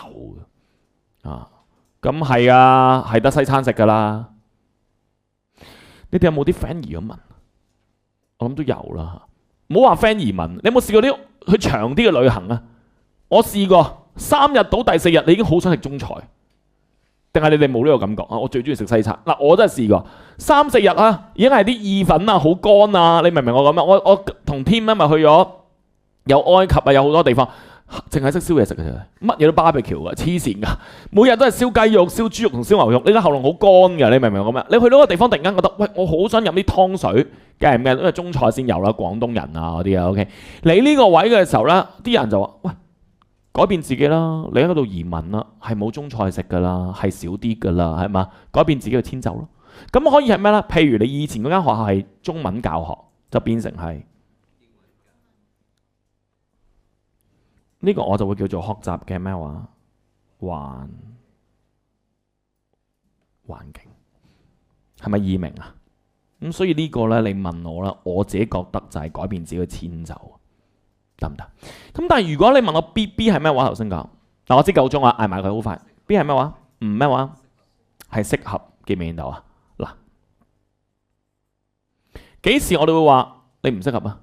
啊。咁係啊，係得西餐食噶啦。你哋有冇啲 friend 移咗民？我諗都有啦，唔好話 friend 移民，你有冇試過啲去長啲嘅旅行啊？我試過3日到第4日，你已經好想食中菜，定係你哋冇呢個感覺啊？我最中意食西餐嗱，我真係試過3-4日啊，已經係啲意粉啊好乾啊，你明唔明我講咩？我同 team 咧咪去咗有埃及啊，有好多地方，淨係識燒嘢食嘅啫，乜嘢都 barbecue 㗎，黐線㗎，每日都係燒雞肉、燒豬肉同燒牛肉，你個喉嚨好乾㗎，你明唔明我講咩？你去到個地方突然間覺得，喂，我好想飲啲湯水，梗係唔係？因為中菜先有啦，廣東人啊嗰啲啊 ，OK。你呢個位嘅時候咧，啲人就話，喂，改變自己啦，你喺嗰度移民啦，係冇中菜食㗎啦，係少啲㗎啦，係嘛？改變自己去遷就咯。咁可以係咩咧？譬如你以前嗰間學校係中文教學，就變成係。呢個我就會叫做學習嘅咩話環境，係咪易明啊？咁所以呢個呢，你問我啦，我自己覺得就係改變自己嘅遷就，得唔得？咁但係如果你問我 B 係咩話頭先講，嗱我知夠鐘啊，嗌埋佢好快。B 係咩話？唔咩話？係適合，見唔見到啊？嗱，幾時我哋會話你唔適合啊？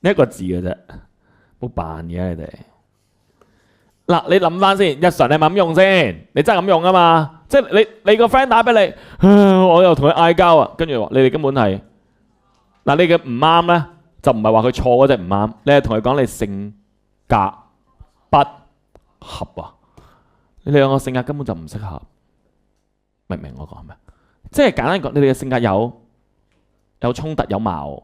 一個字嘅啫，冇扮嘢你哋。嗱，你諗翻先，日常你係咪咁用先？你真係咁用啊嘛？即係你個 friend 打俾你，我又同佢嗌交啊，跟住話你哋根本係嗱，你嘅唔啱咧，就唔係話佢錯嗰隻唔啱，你係同佢講你性格不合啊！你哋兩個性格根本就唔適合，明唔明我講咩？即係簡單講，你哋嘅性格有衝突有矛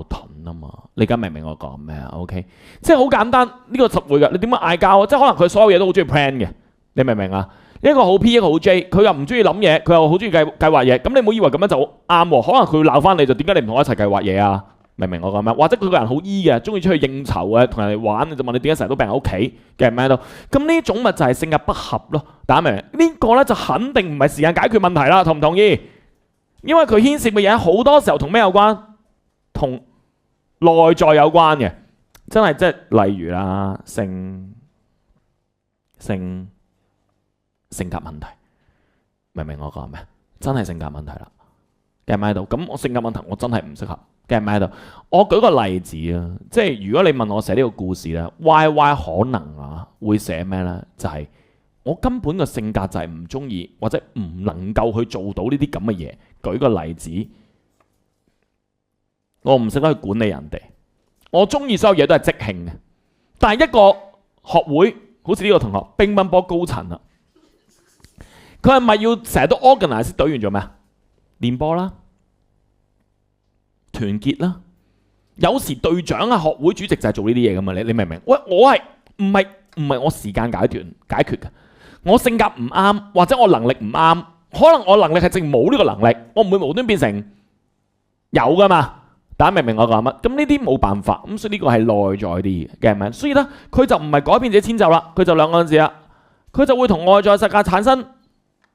盾啊嘛，你而家明唔明我講咩啊 ？OK， 即係好簡單，呢個實會㗎。你點樣嗌交啊？即係可能佢所有嘢都好中意 plan 嘅，你明唔明啊？一個好 P， 一個好 J， 佢又唔中意諗嘢，佢又好中意計劃嘢。咁你唔好以為咁樣就啱喎，可能佢會鬧翻你，就點解你唔同我一齊計劃嘢啊？明唔明我講咩？或者佢個人好 E 嘅，中意出去應酬嘅，同人哋玩，你就問你點解成日都病喺屋企嘅咩都？咁呢種咪就係性格不合咯。大家明唔明？呢個咧就肯定唔係時間解決問題啦，同唔同意？因為佢牽涉嘅嘢好多時候同咩有關？同內在有關嘅，真係即係例如啦，性格問題，明唔明我講咩？真係性格問題啦，記唔記得到？咁我性格問題我真係唔適合，記唔記得到？我舉個例子啊，即係如果你問我寫呢個故事咧，Y 可能啊會寫咩咧？就係我根本個性格就係唔中意或者唔能夠去做到呢啲咁嘅嘢。舉個例子。我唔識得去管理人哋，我中意所有嘢都係即興嘅。但係一個學會，好似呢個同學乒乓波高層啊，佢係咪要成日都 organize 隊員做咩啊？練波啦，團結啦。有時隊長啊、學會主席就係做呢啲嘢噶嘛？你明唔明？喂，我係唔係我時間解決嘅？我性格唔啱，或者我能力唔啱，可能我能力係淨冇呢個能力，我唔會無端變成有噶嘛？大家明唔明我講乜？咁呢啲冇辦法，咁所以呢個係內在啲嘅，係咪？所以咧，佢就唔係改變自己遷就啦，佢就兩個字啦，佢就會同外在世界產生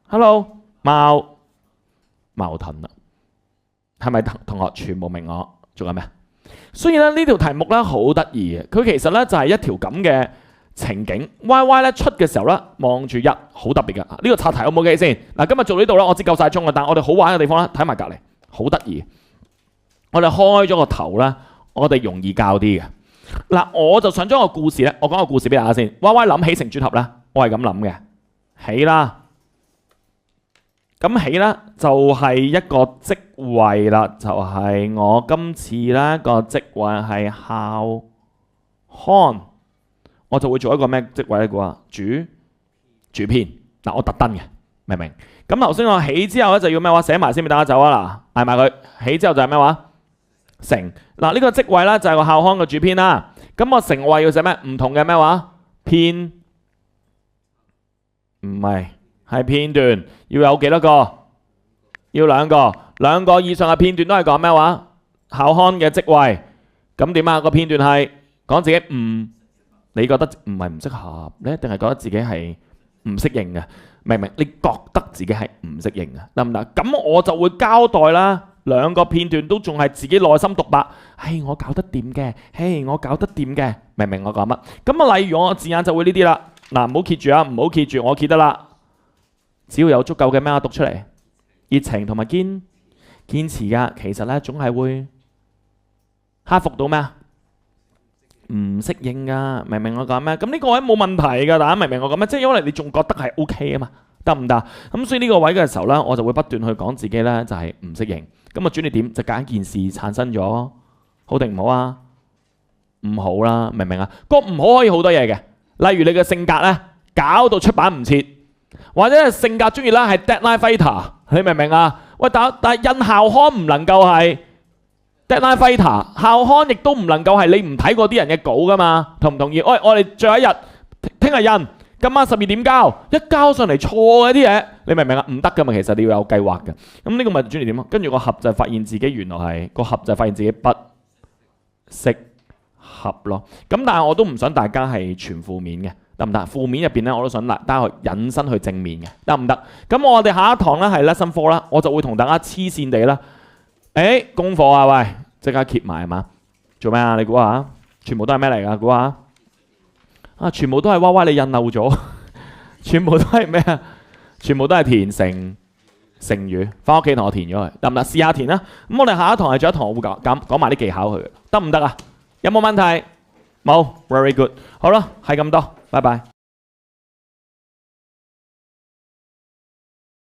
，hello 矛盾啦，係咪同學全部明我做緊咩？所以咧呢條題目咧好得意嘅，佢其實咧就係一條咁嘅情景 ，Y 咧出嘅時候咧望住一，好特別嘅。呢個拆題好唔好嘅先？嗱，今日做呢度啦，我知夠晒鐘啦，但係我哋好玩嘅地方咧，睇埋隔離，好得意。我哋開咗個頭咧，我哋容易教啲嘅。嗱，我就想將個故事咧，我講個故事俾大家先。Y 諗起承轉合咧，我係咁諗嘅，起啦。咁起咧就係一個職位啦，就係我今次咧個職位係校刊，我就會做一個咩職位咧？話主編。嗱，我特登嘅，明唔明？咁頭先我起之後咧就要咩話寫埋先俾大家走啊！嗱，嗌埋佢起之後就係咩話？成嗱呢個職位咧就係個校刊嘅主編啦。咁我成位要寫咩？唔同嘅咩話？篇唔係片段，要有幾多個？要兩個以上嘅片段都係講咩話？校刊嘅職位。咁點啊？個片段係講自己唔，你覺得唔係唔適合咧，定係覺得自己係唔適應嘅？明唔明？你覺得自己係唔適應嘅，得唔得？咁我就會交代啦。兩個片段都仲係自己內心獨白，我搞得掂嘅，我搞得掂嘅，明唔明我講乜？咁啊，例如我字眼就會呢啲啦。嗱，唔好揭住啊，唔好揭住，我揭得啦。只要有足夠嘅咩讀出嚟，熱情同埋堅持噶，其實咧總係會克服到咩啊？唔適應噶，明唔明我講咩？咁呢個位冇問題噶，大家明唔明我講咩？即係因為你仲覺得係 OK 啊嘛，得唔得？咁所以呢個位嘅時候咧，我就會不斷去講自己咧就係唔適應。咁啊轉捩點就揀一件事產生咗，好定唔好啊？唔好啦，明唔明啊？個唔好可以好多嘢嘅，例如你嘅性格咧搞到出版唔切，或者係性格中意啦係 deadline fighter， 你明唔明啊？喂，但係印校刊唔能夠係 deadline fighter， 校刊亦都唔能夠係你唔睇過啲人嘅稿噶嘛，同唔同意？喂，我哋最後一日聽日印，今晚12點交，一交上嚟錯嘅啲嘢，你明唔明啊？唔得噶嘛，其實你要有計劃嘅。咁呢個咪轉捩點咯。跟住個合就發現自己原來係個合就發現自己不適合咯。咁但係我都唔想大家係全負面嘅，得唔得？負面入邊咧，我都想大家去引申去正面嘅，得唔得？咁我哋下一堂咧係 lesson 4啦，我就會同大家黐線地啦。功課啊，喂，即刻揭埋係嘛？做咩啊？你估下？全部都係咩嚟㗎？估下？啊，全部都係娃娃你印漏咗，全部都係咩啊？全部都係填成語，翻屋企同我填咗佢，得唔得？試下填啦。咁我哋下一堂係仲有一堂，我會講埋啲技巧去，得唔得啊？有冇問題？冇 ，very good。好啦，係咁多，拜拜。